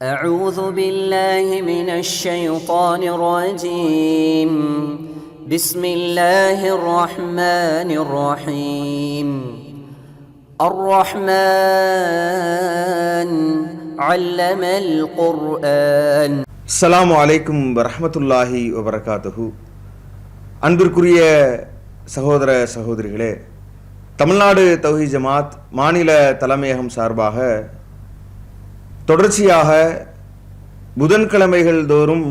أعوذ بالله من الشيطان الرجيم بسم الله الرحمن الرحيم الرحمن علم القرآن. அஸ்ஸலாமு அலைக்கும் வரஹ்மத்துல்லாஹி வபரகாத்துஹு. அன்பிற்குரிய சகோதர சகோதரிகளே, தமிழ்நாடு தௌஹீத் ஜமாத் மாநில தலைமையகம் சார்பாக தொடர்ச்சியாக புதன்கிழமைகள் தோறும்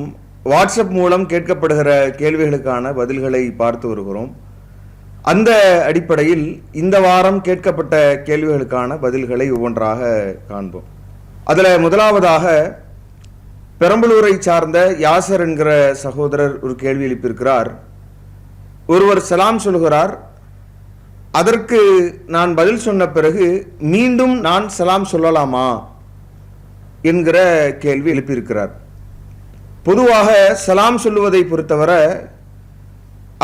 வாட்ஸ்அப் மூலம் கேட்கப்படுகிற கேள்விகளுக்கான பதில்களை பார்த்து வருகிறோம். அந்த அடிப்படையில் இந்த வாரம் கேட்கப்பட்ட கேள்விகளுக்கான பதில்களை ஒவ்வொன்றாக காண்போம். அதில் முதலாவதாக பெரம்பலூரை சார்ந்த யாசர் என்கிற சகோதரர் ஒரு கேள்வி எழுப்பியிருக்கிறார். ஒருவர் சலாம் சொல்கிறார், அதற்கு நான் பதில் சொன்ன பிறகு மீண்டும் நான் சலாம் சொல்லலாமா என்கிற கேள்வி எழுப்பியிருக்கிறார். பொதுவாக சலாம் சொல்லுவதை பொறுத்தவரை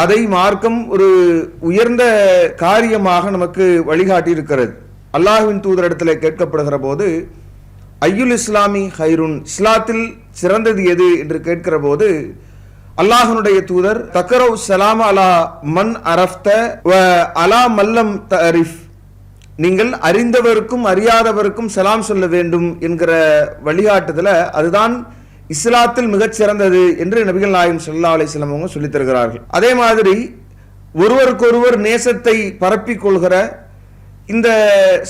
அதை மார்க்கம் ஒரு உயர்ந்த காரியமாக நமக்கு வழிகாட்டி இருக்கிறது. அல்லாஹ்வின் தூதரிடத்தில் கேட்கப்படுகிற போது ஐயுல் இஸ்லாமி ஹைருன், இஸ்லாத்தில் சிறந்தது எது என்று கேட்கிற போது அல்லாஹ்வுடைய தூதர் தக்கரவு சலாம் அலா மன் அரஃப்த வ அலா மல்லம் தரிஃப், நீங்கள் அறிந்தவருக்கும் அறியாதவருக்கும் சலாம் சொல்ல வேண்டும் என்கிற வழிகாட்டுதல அதுதான் இஸ்லாத்தில் மிகச் சிறந்தது என்று நபிகள் நாயகம் ஸல்லல்லாஹு அலைஹி வஸல்லம் அவங்க சொல்லித் தருகிறார்கள். அதே மாதிரி ஒருவருக்கொருவர் நேசத்தை பரப்பிக் கொள்கிற இந்த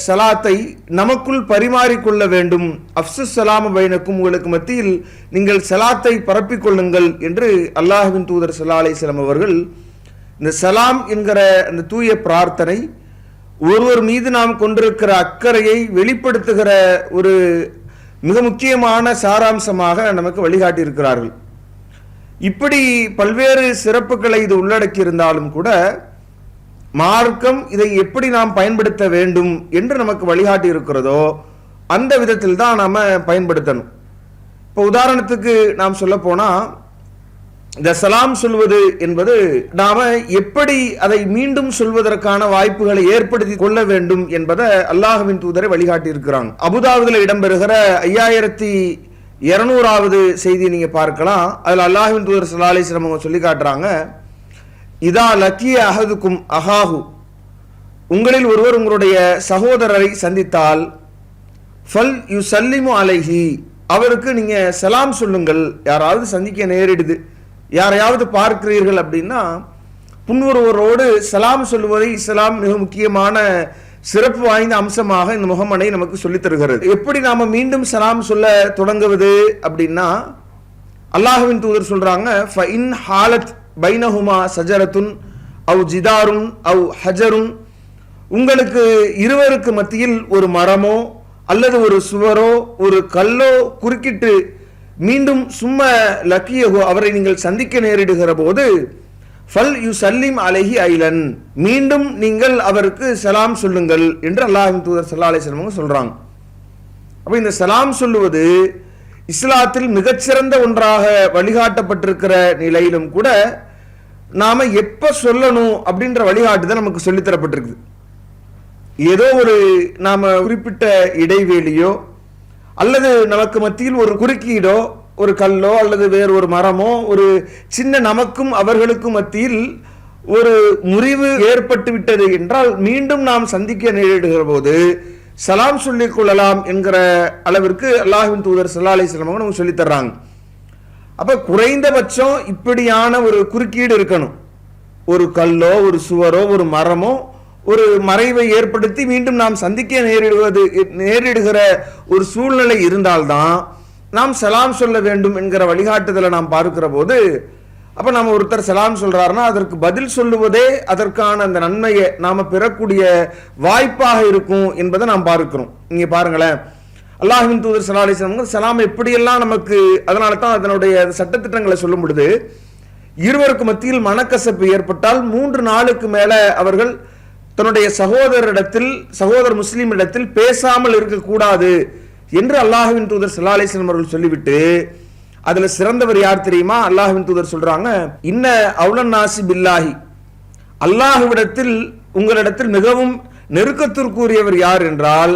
சலாத்தை நமக்குள் பரிமாறிக்கொள்ள வேண்டும். அஃப்ஸுஸ் ஸலாமு பைனக்கும், உங்களுக்கு மத்தியில் நீங்கள் சலாத்தை பரப்பிக் கொள்ளுங்கள் என்று அல்லாஹ்வின் தூதர் ஸல்லல்லாஹு அலைஹி வஸல்லம் அவர்கள் இந்த சலாம் என்கிற அந்த தூய பிரார்த்தனை ஒருவர் மீது நாம் கொண்டிருக்கிற அக்கறையை வெளிப்படுத்துகிற ஒரு மிக முக்கியமான சாராம்சமாக நமக்கு வழிகாட்டி இருக்கிறார்கள். இப்படி பல்வேறு சிறப்புகளை இது உள்ளடக்கி இருந்தாலும் கூட மார்க்கம் இதை எப்படி நாம் பயன்படுத்த வேண்டும் என்று நமக்கு வழிகாட்டி இருக்கிறதோ அந்த விதத்தில் தான் நாம் பயன்படுத்தணும். இப்போ உதாரணத்துக்கு நாம் சொல்ல போனா, இந்த சலாம் சொல்வது என்பது நாம எப்படி அதை மீண்டும் சொல்வதற்கான வாய்ப்புகளை ஏற்படுத்தி கொள்ள வேண்டும் என்பதை அல்லாஹ்வின் தூதரை வழிகாட்டி இருக்கிறாங்க. அபுதாபுல இடம்பெறுகிற 5200வது செய்தியை நீங்க பார்க்கலாம். அதுல அல்லாஹ்வின் தூதர் ஸல்லல்லாஹு அலைஹி வஸல்லம் அவங்க சொல்லி காட்டுறாங்க, இதா லக்கிய அஹதுக்கும் அஹாஹு, உங்களில் ஒருவர் உங்களுடைய சகோதரரை சந்தித்தால் ஃபல் யுஸல்லிமு அலைஹி, அவருக்கு நீங்க சலாம் சொல்லுங்கள். யாராவது சந்திக்க நேரிடுது, யாரையாவது பார்க்கிறீர்கள் அப்படின்னா புன்வருவரோடு சலாம் சொல்லுவதை இஸ்லாம் மிக முக்கியமான சிறப்பு வாய்ந்த அம்சமாக இந்த முகமனை நமக்கு சொல்லித் தருகிறது. எப்படி நாம மீண்டும் சலாம் சொல்ல தொடங்குவது அப்படின்னா, அல்லாஹ்வின் தூதர் சொல்றாங்க, ஃபஇன் ஹாலத் பைனஹுமா சஜரத்துன் அவ் ஜிதாருன் அவ் ஹஜருன், உங்களுக்கு இருவருக்கு மத்தியில் ஒரு மரமோ அல்லது ஒரு சுவரோ ஒரு கல்லோ குறுக்கிட்டு மீண்டும் சும்மா லக்கியஹு, அவரை நீங்கள் சந்திக்க நேரிடுகிற போது ஃபல் யுஸல்லிம் அலைஹி ஐலன், மீண்டும் நீங்கள் அவருக்கு சலாம் சொல்லுங்கள் என்று அல்லாஹ்வின் தூதர் ஸல்லல்லாஹு அலைஹி வஸல்லம் சொல்றாங்க. அப்ப இந்த சலாம் சொல்லுவது இஸ்லாத்தில் மிகச்சிறந்த ஒன்றாக வழிகாட்டப்பட்டிருக்கிற நிலையிலும் கூட நாம எப்ப சொல்லணும் அப்படின்ற வழிகாட்டுதான் நமக்கு சொல்லித்தரப்பட்டிருக்கு. ஏதோ ஒரு நாம குறிப்பிட்ட இடைவேளியோ அல்லது நமக்கு மத்தியில் ஒரு குறுக்கீடோ ஒரு கல்லோ அல்லது வேறு ஒரு மரமோ ஒரு சின்ன நமக்கும் அவர்களுக்கும் மத்தியில் ஒரு முறிவு ஏற்பட்டு விட்டது என்றால் மீண்டும் நாம் சந்திக்க நேரிடுகிற போது சலாம் சொல்லிக் கொள்ளலாம் என்கிற அளவிற்கு அல்லாஹ்வின் தூதர் ஸல்லல்லாஹு அலைஹி வஸல்லம் நமக்கு சொல்லி தர்றாங்க. அப்ப குறைந்தபட்சம் இப்படியான ஒரு குறுக்கீடு இருக்கணும். ஒரு கல்லோ ஒரு சுவரோ ஒரு மரமோ ஒரு மறைவை ஏற்படுத்தி மீண்டும் நாம் சந்திக்க நேரிடுகிற ஒரு சூழ்நிலை இருந்தால்தான் நாம் சலாம் சொல்ல வேண்டும் என்கிற வழிகாட்டுதலை நாம் பார்க்கிற போது, அப்ப நம்ம ஒருத்தர் சலாம் சொல்றாருன்னா அதற்கு பதில் சொல்லுவதே அதற்கான அந்த நன்மையை நாம பெறக்கூடிய வாய்ப்பாக இருக்கும் என்பதை நாம் பார்க்கிறோம். இங்க பாருங்களேன், அல்லாஹ்வின் தூதர் ஸல்லல்லாஹு அலைஹி வஸல்லம் சலாம் எப்படியெல்லாம் நமக்கு, அதனால தான் அதனுடைய சட்டத்திட்டங்களை சொல்லும் பொழுது இருவருக்கு மத்தியில் மனக்கசப்பு ஏற்பட்டால் 3 நாளுக்கு மேல அவர்கள் தன்னுடைய சகோதர முஸ்லீம் இடத்தில் பேசாமல் இருக்கக்கூடாது என்று அல்லாஹ்வின் தூதர் ஸல்லல்லாஹு அலைஹி வஸல்லம் அவர்கள் சொல்லிவிட்டு, அதுல சிறந்தவர் யார் தெரியுமா? அல்லாஹ்வின் தூதர் சொல்றாங்க, இன்ன அவுலன் நாசி பில்லாஹி, அல்லாஹ்விடத்தில் உங்களிடத்தில் மிகவும் நெருக்கத்திற்குரியவர் யார் என்றால்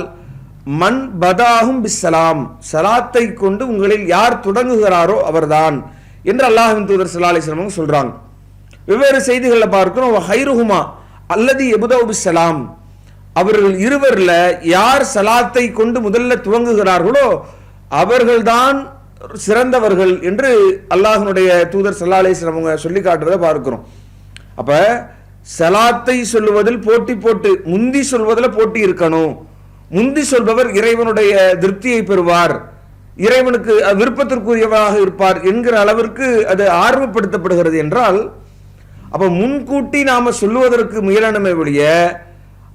மன் பதாஹும் பிஸ்ஸலாம், சலாத்தை கொண்டு உங்களில் யார் தொடங்குகிறாரோ அவர்தான் என்று அல்லாஹ்வின் தூதர் ஸல்லல்லாஹு அலைஹி வஸல்லம் சொல்றாங்க. வெவ்வேறு செய்திகளில் பார்க்கிறோம், ஹைருஹுமா அல்லது எபுதௌ பிஸ்ஸலாம், அவர்கள் இருவர்ல யார் சலாத்தை கொண்டு முதல்ல துவங்குகிறார்களோ அவர்கள்தான் சிறந்தவர்கள் என்று அல்லாஹ்வுடைய தூதர் ஸல்லல்லாஹு அலைஹி வஸல்லம் சொல்லி காட்டுறதை பார்க்கிறோம். அப்ப சலாத்தை சொல்லுவதில் போட்டி போட்டு முந்தி சொல்வதில் போட்டி இருக்கணும். முந்தி சொல்பவர் இறைவனுடைய திருப்தியை பெறுவார், இறைவனுக்கு விருப்பத்திற்குரியவராக இருப்பார் என்கிற அளவிற்கு அது ஆர்வப்படுத்தப்படுகிறது என்றால், அப்ப முன்கூட்டி நாம சொல்லுவதற்கு முயலணுமே ஒழிய,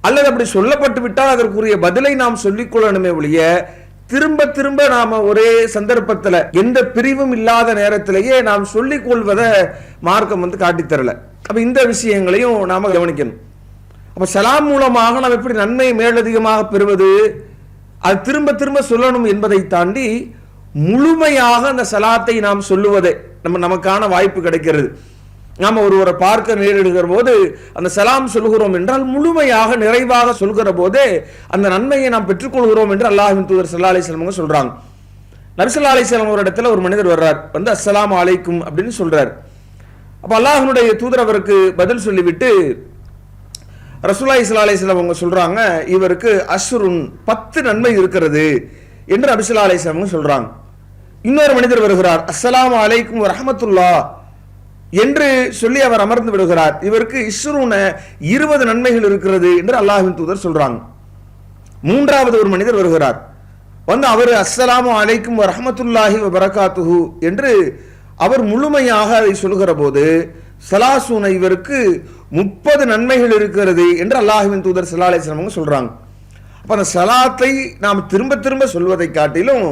அல்லது அப்படி சொல்லப்பட்டு விட்டால் அதற்குரிய பதிலை நாம் சொல்லிக் கொள்ளணுமே ஒழிய, திரும்ப திரும்ப நாம ஒரே சந்தர்ப்பத்தில் எந்த பிரிவும் இல்லாத நேரத்திலேயே நாம் சொல்லிக் கொள்வதை மார்க்கம் காட்டித்தரல. அப்ப இந்த விஷயங்களையும் நாம கவனிக்கணும். அப்ப சலாம் மூலமாக நாம் எப்படி நன்மையை மேலதிகமாக பெறுவது, அது திரும்ப திரும்ப சொல்லணும் என்பதை தாண்டி முழுமையாக அந்த சலாத்தை நாம் சொல்லுவதே நமக்கான வாய்ப்பு கிடைக்கிறது. நாம ஒருவரை பார்க்க நேரிடுகிற போது அந்த சலாம் சொல்கிறோம் என்றால் முழுமையாக நிறைவாக சொல்கிற போதே அந்த நன்மையை நாம் பெற்றுக்கொள்கிறோம் என்று அல்லாஹ்வின் தூதர் ஸல்லல்லாஹு அலைஹி வஸல்லம் சொல்றாங்க. நபி ஸல்லல்லாஹு அலைஹி வஸல்லம் ஒரு இடத்துல ஒரு மனிதர் வர்றார், அஸ்ஸலாமு அலைக்கும் அப்படின்னு சொல்றார். அப்ப அல்லாஹ்வுடைய தூதர் அவருக்கு பதில் சொல்லிவிட்டு ரசூலுல்லாஹி ஸல்லல்லாஹு அலைஹி வஸல்லம் அவங்க சொல்றாங்க, இவருக்கு அஷ்ருன் 10 நன்மை இருக்கிறது என்று நபி ஸல்லல்லாஹு அலைஹி வஸல்லம் சொல்றாங்க. இன்னொரு மனிதர் வருகிறார், அஸ்ஸலாமு அலைக்கும் வரஹ்மத்துல்லாஹ் என்று சொல்லி அவர் அமர்ந்து விடுகிறார், இவருக்கு இஸ்ரூன 20 நன்மைகள் இருக்கிறது என்று அல்லாஹ்வின் தூதர் சொல்றாங்க. மூன்றாவது ஒரு மனிதர் வருகிறார், அவர் அஸ்ஸலாமு அலைக்கும் வரஹ்மத்துல்லாஹி வபரகாத்துஹு என்று அவர் முழுமையாக அதை சொல்கிற போது சலாசூன இவருக்கு 30 நன்மைகள் இருக்கிறது என்று அல்லாஹ்வின் தூதர் ஸல்லல்லாஹு அலைஹி வஸல்லம் சொல்றாங்க. அப்ப அந்த சலாத்தை நாம் திரும்ப திரும்ப சொல்வதை காட்டிலும்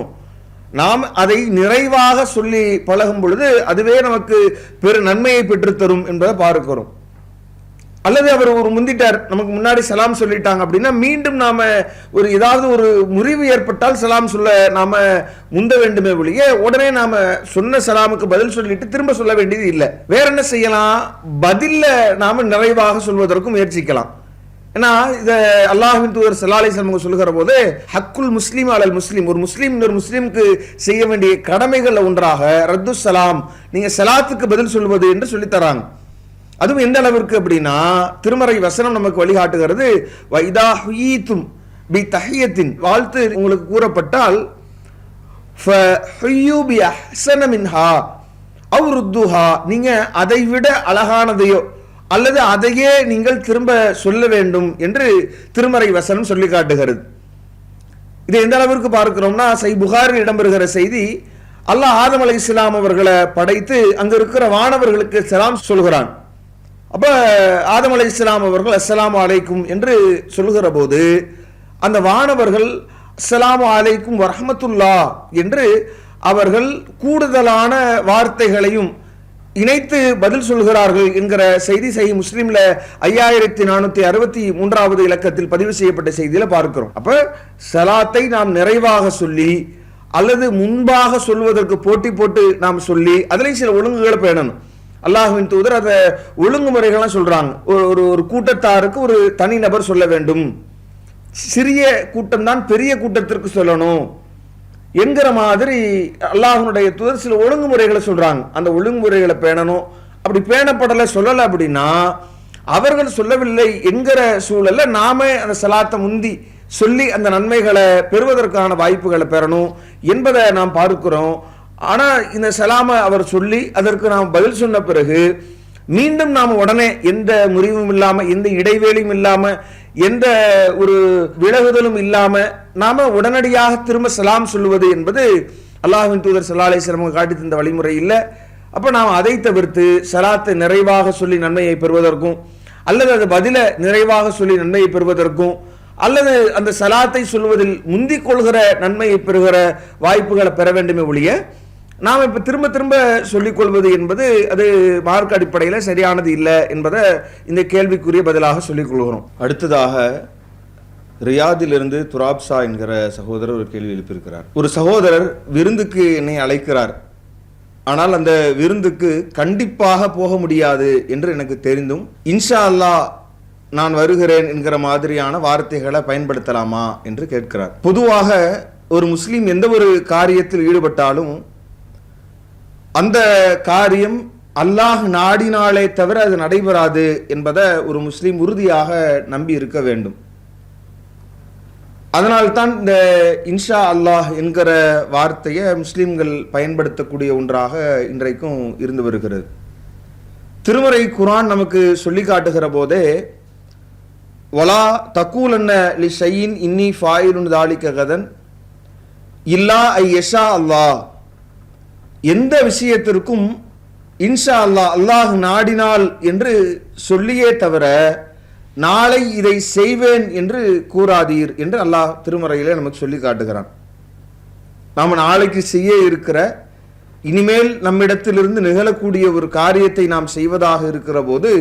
நாம் அதை நிறைவாக சொல்லி பழகும் பொழுது அதுவே நமக்கு பெரு நன்மையை பெற்றுத்தரும் என்பதை பார்க்கிறோம். அல்லது அவர் ஒரு முந்திட்டார், நமக்கு முன்னாடி சலாம் சொல்லிட்டாங்க அப்படின்னா மீண்டும் நாம ஒரு ஏதாவது ஒரு முறிவு ஏற்பட்டால் சலாம் சொல்ல நாம முந்த வேண்டுமே ஒழிய உடனே நாம சொன்ன சலாமுக்கு பதில் சொல்லிட்டு திரும்ப சொல்ல வேண்டியது இல்லை. வேற என்ன செய்யலாம், பதில்ல நாம நிறைவாக சொல்வதற்கும் முயற்சிக்கலாம். ஏன்னா இதை அல்லாஹ்வின் தூதர் ஸல்லல்லாஹு அலைஹி வஸல்லம் சொல்லுகிற போது ஹக்குல் முஸ்லிம் அலல் முஸ்லிம், ஒரு முஸ்லீம் இன்னொரு முஸ்லீமுக்கு செய்ய வேண்டிய கடமைகள் ஒன்றாக ரத்து சலாம், நீங்க சலாத்துக்கு பதில் சொல்வது என்று சொல்லித்தராங்க. அதுவும் எந்த அளவிற்கு அப்படின்னா திருமறை வசனம் நமக்கு வழிகாட்டுகிறது, வைதா ஹுயீதும் பி தஹியத்தின், வாழ்த்து உங்களுக்கு கூறப்பட்டால் ஃபஹுய்யு பி அஹ்ஸன மின்ஹா அவ் ருத்துஹா, நீங்க அதை விட அழகானதையோ அல்லது அதையே நீங்கள் திரும்ப சொல்ல வேண்டும் என்று திருமறை வசனம் சொல்லி காட்டுகிறது. இது எந்த அளவிற்கு பார்க்கிறோம்னா, சஹீஹ் புகாரில் இடம்பெறுகிற செய்தி, அல்லாஹ் ஆதம் அலைஹிஸ்ஸலாம் அவர்களை படைத்து அங்க இருக்கிற வானவர்களுக்கு சலாம் சொல்கிறான். அப்ப ஆதம் அலைஹிஸ்ஸலாம் அவர்கள் அஸ்ஸலாமு அலைக்கும் என்று சொல்லுகிற போது அந்த வானவர்கள் அஸ்ஸலாமு அலைக்கும் வரஹ்மத்துல்லாஹ் என்று அவர்கள் கூடுதலான வார்த்தைகளையும் இணைத்து பதில் சொல்கிறார்கள் என்கிற செய்தி சஹீஹ் முஸ்லிம்ல 5463வது இலக்கத்தில் பதிவு செய்யப்பட்ட செய்தியில பார்க்கிறோம். அப்ப சலாத்தை நாம் நிறைவாக சொல்லி அல்லது முன்பாக சொல்வதற்கு போட்டி போட்டு நாம் சொல்லி அதிலையும் சில ஒழுங்குகளை பேணணும். அல்லாஹ்வின் தூதர் அதை ஒழுங்குமுறைகள்லாம் சொல்றாங்க. ஒரு கூட்டத்தாருக்கு ஒரு தனி நபர் சொல்ல வேண்டும், சிறிய கூட்டம் தான் பெரிய கூட்டத்திற்கு சொல்லணும் என்கிற மாதிரி அல்லாஹ்வுடைய தூதர் சில ஒழுங்குமுறைகளை சொல்றாங்க. அந்த ஒழுங்குமுறைகளை பேணணும். அப்படி பேணப்படலை சொல்லலை அப்படின்னா அவர்கள் சொல்லவில்லை என்கிற சூழல்ல நாம அந்த சலாத்தை முந்தி சொல்லி அந்த நன்மைகளை பெறுவதற்கான வாய்ப்புகளை பெறணும் என்பதை நாம் பார்க்கிறோம். ஆனா இந்த சலாமை அவர் சொல்லி அதற்கு நாம் பதில் சொன்ன பிறகு மீண்டும் நாம் உடனே எந்த முறிவும் இல்லாம எந்த இடைவேளையும் இல்லாம எந்த ஒரு விலகுதலும் இல்லாம நாம உடனடியாக திரும்ப சலாம் சொல்லுவது என்பது அல்லாஹ்வின் தூதர் ஸல்லல்லாஹு அலைஹி வஸல்லம் காட்டி தந்த வழிமுறை இல்லை. அப்ப நாம் அதை தவிர்த்து சலாத்தை நிறைவாக சொல்லி நன்மையை பெறுவதற்கும் அல்லது அது பதில நிறைவாக சொல்லி நன்மையை பெறுவதற்கும் அல்லது அந்த சலாத்தை சொல்வதில் முந்திக் கொள்கிற நன்மையை பெறுகிற வாய்ப்புகளை பெற வேண்டுமே ஒழிய நாம் இப்ப திரும்ப திரும்ப சொல்லிக் கொள்வது என்பது அது மார்க்க அடிப்படையில் சரியானது இல்லை என்பதை இந்த கேள்விக்குரிய பதிலாக சொல்லிக் கொள்கிறோம். அடுத்ததாக ரியாதிலிருந்து துராப்சா என்கிற சகோதரர் ஒரு கேள்வி எழுப்பியிருக்கிறார். ஒரு சகோதரர் விருந்துக்கு என்னை அழைக்கிறார், ஆனால் அந்த விருந்துக்கு கண்டிப்பாக போக முடியாது என்று எனக்கு தெரிந்தும் இன்ஷா அல்லாஹ் நான் வருகிறேன் என்கிற மாதிரியான வார்த்தைகளை பயன்படுத்தலாமா என்று கேட்கிறார். பொதுவாக ஒரு முஸ்லீம் எந்த ஒரு காரியத்தில் ஈடுபட்டாலும் அந்த காரியம் அல்லாஹ் நாடினாலே தவிர அது நடைபெறாது என்பதை ஒரு முஸ்லீம் உறுதியாக நம்பி இருக்க வேண்டும். அதனால்தான் இந்த இன்ஷா அல்லாஹ் என்கிற வார்த்தையை முஸ்லீம்கள் பயன்படுத்தக்கூடிய ஒன்றாக இன்றைக்கும் இருந்து வருகிறது. திருமறை குர்ஆன் நமக்கு சொல்லி காட்டுகிற போதே வலா தக்கூலன்ன லி ஷையின் இன்னி ஃபாயிலுன் தாலிக கதன் இல்லா ஐ யஷா அல்லாஹ், எந்த விஷயத்திற்கும் இன்ஷா அல்லாஹ் அல்லாஹ் நாடினால் என்று சொல்லியே தவிர நாளை இதை செய்வேன் என்று கூறாதீர் என்று அல்லாஹ் திருமறையிலே நமக்கு சொல்லி காட்டுகிறான். நாம் நாளைக்கு செய்ய இருக்கிற இனிமேல் நம்மிடத்திலிருந்து நிகழக்கூடிய ஒரு காரியத்தை நாம் செய்வதாக இருக்கிற போது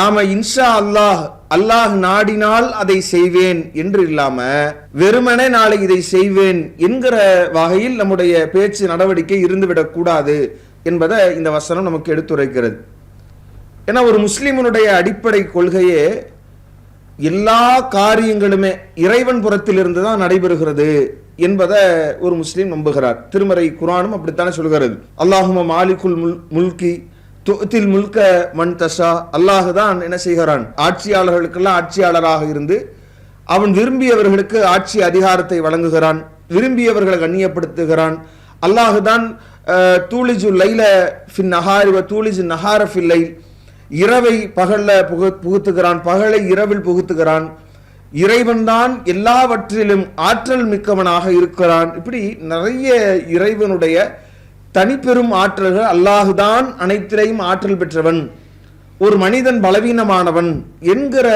நாம இன்ஷா அல்லாஹ் அல்லாஹ் நாடினால் அதை செய்வேன் என்று இல்லாம வெறுமனே நாளை இதை செய்வேன் என்கிற வகையில் நம்முடைய பேச்சு நடவடிக்கை இருந்துவிடக் கூடாது என்பதை இந்த வசனம் நமக்கு எடுத்துரைக்கிறது. ஏன்னா ஒரு முஸ்லிமனுடைய அடிப்படை கொள்கையே எல்லா காரியங்களுமே இறைவன் புறத்திலிருந்து தான் நடைபெறுகிறது என்பதை ஒரு முஸ்லீம் நம்புகிறார். திருமறை குர்ஆனும் அப்படித்தானே சொல்கிறது. அல்லாஹும்ம மாலிகுல் முல்கி துத்தில் முல்க மன் தஷா, அல்லாஹ் தான் என்ன செய்கிறான், ஆட்சியாளர்களுக்கெல்லாம் ஆட்சியாளராக இருந்து அவன் விரும்பியவர்களுக்கு ஆட்சி அதிகாரத்தை வழங்குகிறான், விரும்பியவர்களை கண்ணியப்படுத்துகிறான். அல்லாஹ் தான் தூளிஜு லைல ஃபின் நஹாரி வ தூளிஜு நஹார ஃபில் லைல், இரவை பகல்ல புகுத்துகிறான், பகலை இரவில் புகுத்துகிறான். இறைவன் தான் எல்லாவற்றிலும் ஆற்றல் மிக்கவனாக இருக்கிறான். இப்படி நிறைய இறைவனுடைய தனிப்பெரும் ஆற்றல்கள், அல்லாஹுதான் அனைத்திலையும் ஆற்றல் பெற்றவன், ஒரு மனிதன் பலவீனமானவன் என்கிற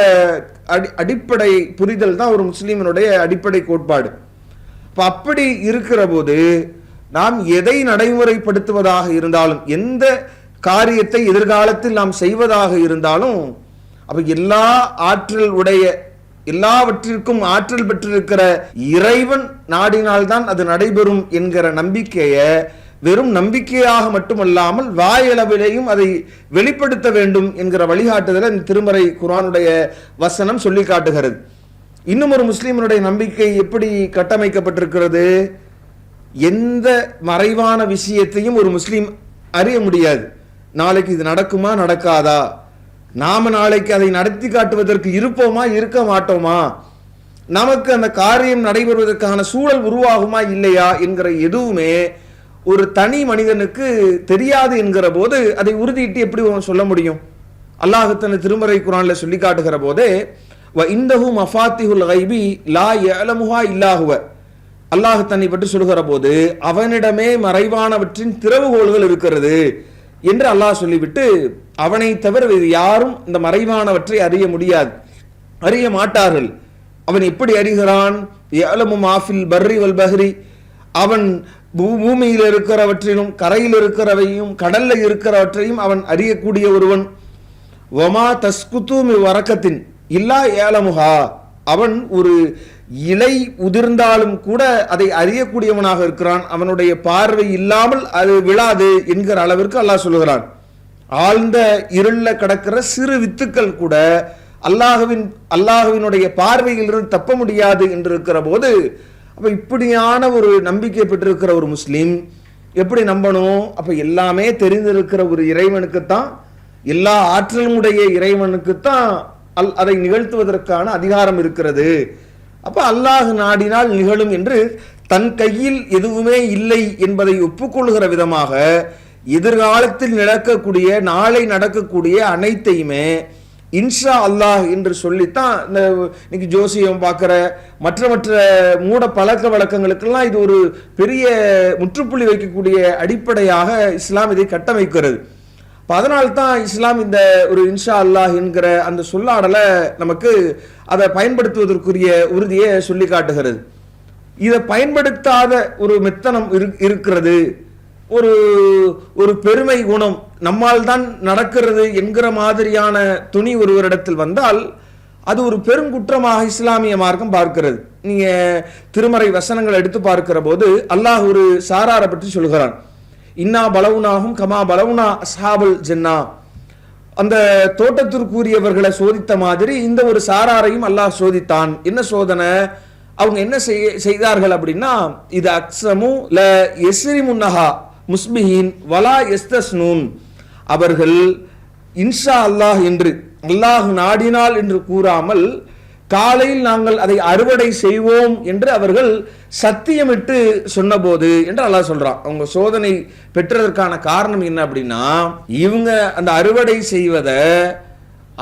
அடிப்படை புரிதல் தான் ஒரு முஸ்லீமனுடைய அடிப்படை கோட்பாடு. அப்படி இருக்கிற போது நாம் எதை நடைமுறைப்படுத்துவதாக இருந்தாலும், எந்த காரியத்தை எதிர்காலத்தில் நாம் செய்வதாக இருந்தாலும், அப்ப எல்லா ஆற்றல் உடைய எல்லாவற்றிற்கும் ஆற்றல் பெற்றிருக்கிற இறைவன் நாடினால்தான் அது நடைபெறும் என்கிற நம்பிக்கையை வெறும் நம்பிக்கையாக மட்டுமல்லாமல் வாயளவிலேயும் அதை வெளிப்படுத்த வேண்டும் என்கிற வழிகாட்டுதலை இந்த திருமறை குர்ஆனுடைய வசனம் சொல்லி காட்டுகிறது. இன்னும் ஒரு முஸ்லீமனுடைய நம்பிக்கை எப்படி கட்டமைக்கப்பட்டிருக்கிறது, எந்த மறைவான விஷயத்தையும் ஒரு முஸ்லீம் அறிய முடியாது. நாளைக்கு இது நடக்குமா நடக்காதா, நாம நாளைக்கு அதை நடத்தி காட்டுவதற்கு இருப்போமா இருக்க மாட்டோமா, நமக்கு அந்த காரியம் நடைபெறுவதற்கான சூழல் உருவாகுமா இல்லையா என்கிற எதுவுமே ஒரு தனி மனிதனுக்கு தெரியாது என்கிற போது அதை உறுதியிட்டு எப்படி சொல்ல முடியும்? அல்லாஹ் தன் திருமறை குர்ஆன்ல சொல்லி காட்டுகிற போதே வ இந்தஹு மஃபாத்திஹுல் கைபி லா யஅலமுஹா இல்லா ஹுவ, அல்லாஹ் தன்னை பற்றி சொல்லுகிற போது அவனிடமே மறைவானவற்றின் திறவுகோல்கள் இருக்கிறது என்று அல்லாஹ் சொல்லிவிட்டு அவனை தவிர வேறு யாரும் இந்த மறைவானவற்றை அறிய முடியாது, அறிய மாட்டார்கள். அவன் எப்படி அறிகிறான்? யஅலமு மாஃபில் பர்ரி வல் பஹ்ரி, அவன் பூமியில் இருக்கிறவற்றிலும் கரையில் இருக்கிறவையும் கடல்ல இருக்கிறவற்றையும் அவன் அறியக்கூடிய ஒருவன். வமா தஸ்குத்து மி வரக்கத்தின் இல்லா ஏலமுஹா, அவன் ஒரு இலை உதிர்ந்தாலும் கூட அதை அறியக்கூடியவனாக இருக்கிறான், அவனுடைய பார்வை இல்லாமல் அது விழாது என்கிற அளவிற்கு அல்லாஹ் சொல்லுகிறான். ஆழ்ந்த இருள கிடக்கிற சிறு வித்துக்கள் கூட அல்லாஹுவினுடைய பார்வையிலிருந்து தப்ப முடியாது என்று இருக்கிற போது, அப்ப இப்படியான ஒரு நம்பிக்கை பெற்றிருக்கிற ஒரு முஸ்லீம் எப்படி நம்பணும்? அப்ப எல்லாமே தெரிந்திருக்கிற ஒரு இறைவனுக்குத்தான், எல்லா ஆற்றலுடைய இறைவனுக்குத்தான் அதை நிகழ்த்துவதற்கான அதிகாரம் இருக்கிறது. அப்ப அல்லாஹ் நாடினால் நிகழும் என்று தன் கையில் எதுவுமே இல்லை என்பதை ஒப்புக்கொள்கிற விதமாக எதிர்காலத்தில் நடக்கக்கூடிய நாளை நடக்கக்கூடிய அனைத்தையுமே இன்ஷா அல்லாஹ் என்று சொல்லித்தான் இந்த இன்னைக்கு ஜோசியம் பார்க்கிற மற்ற மூட பழக்க வழக்கங்களுக்கெல்லாம் இது ஒரு பெரிய முற்றுப்புள்ளி வைக்கக்கூடிய அடிப்படையாக இஸ்லாம் இதை கட்டமைக்கிறது. அதனால்தான் இஸ்லாம் இந்த ஒரு இன்ஷா அல்லாஹ் என்கிற அந்த சொல்லாடலை நமக்கு அதை பயன்படுத்துவதற்குரிய உறுதியை சொல்லி காட்டுகிறது. இதை பயன்படுத்தாத ஒரு மெத்தனம் இருக்கிறது, ஒரு ஒரு பெருமை குணம் நம்மால் தான் நடக்கிறது என்கிற மாதிரியான துணி ஒருவரிடத்தில் வந்தால் அது ஒரு பெருங்குற்றமாக இஸ்லாமிய மார்க்கம் பார்க்கிறது. நீங்க திருமறை வசனங்களை எடுத்து பார்க்கிற போது அல்லாஹ் ஒரு சாராரை பற்றி சொல்கிறான். இன்னா பலவுனாகும் கமா பலவுனா அஸ்ஹாபுல் ஜன்னா, அந்த தோட்டத்திற்குரியவர்களை சோதித்த மாதிரி இந்த ஒரு சாராரையும் அல்லாஹ் சோதித்தான். என்ன சோதனை? அவங்க என்ன செய்தார்கள் அப்படின்னா, இது அக்ஸமு ல யஸ்ரிமுன்னஹா முஸ்பிஹீன் வலா யஸ்தஸ்னூன், அவர்கள் இன்ஷா அல்லாஹ் என்று, அல்லாஹ் நாடினால் என்று கூறாமல் காலையில் நாங்கள் அதை அறுவடை செய்வோம் என்று அவர்கள் சத்தியமிட்டு சொன்னபோது என்று அல்லாஹ் சொல்றான். அவங்க சோதனை பெற்றதற்கான காரணம் என்ன அப்படின்னா, இவங்க அந்த அறுவடை செய்வதை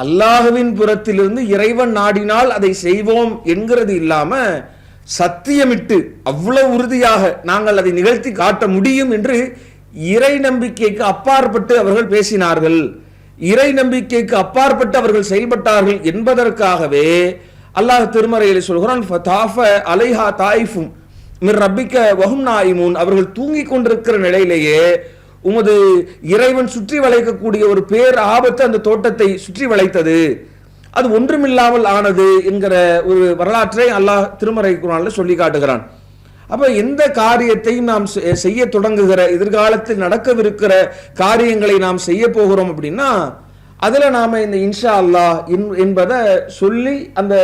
அல்லாஹுவின் புறத்திலிருந்து இறைவன் நாடினால் அதை செய்வோம் என்கிறது இல்லாம சத்தியமிட்டு அவ்வளவு உறுதியாக நாங்கள் அதை நிகழ்த்தி காட்ட முடியும் என்று இறை நம்பிக்கைக்கு அப்பாற்பட்டு அவர்கள் பேசினார்கள், இறை நம்பிக்கைக்கு அப்பாற்பட்டு அவர்கள் செயல்பட்டார்கள் என்பதற்காகவே அல்லாஹ் திருமறையில் சொல்கிறான், ஃபதாஃப அலைஹா தாயிஃபும் மிர் ரப்பிக்க வஹும் நாயிமூன், அவர்கள் தூங்கிக் கொண்டிருக்கிற நிலையிலேயே உமது இறைவன் சுற்றி வளைக்கக்கூடிய ஒரு பேர் ஆபத்து அந்த தோட்டத்தை சுற்றி வளைத்தது, அது ஒன்றுமில்லாமல் ஆனது என்கிற ஒரு வரலாற்றை அல்லாஹ் திருமறை குர்ஆன்ல சொல்லி காட்டுகிறான். அப்ப எந்த காரியத்தையும் நாம் செய்ய தொடங்குகிற, எதிர்காலத்தில் நடக்கவிருக்கிற காரியங்களை நாம் செய்ய போகிறோம் அப்படின்னா அதுல நாம இந்த இன்ஷா அல்லாஹ் என்பதை சொல்லி அந்த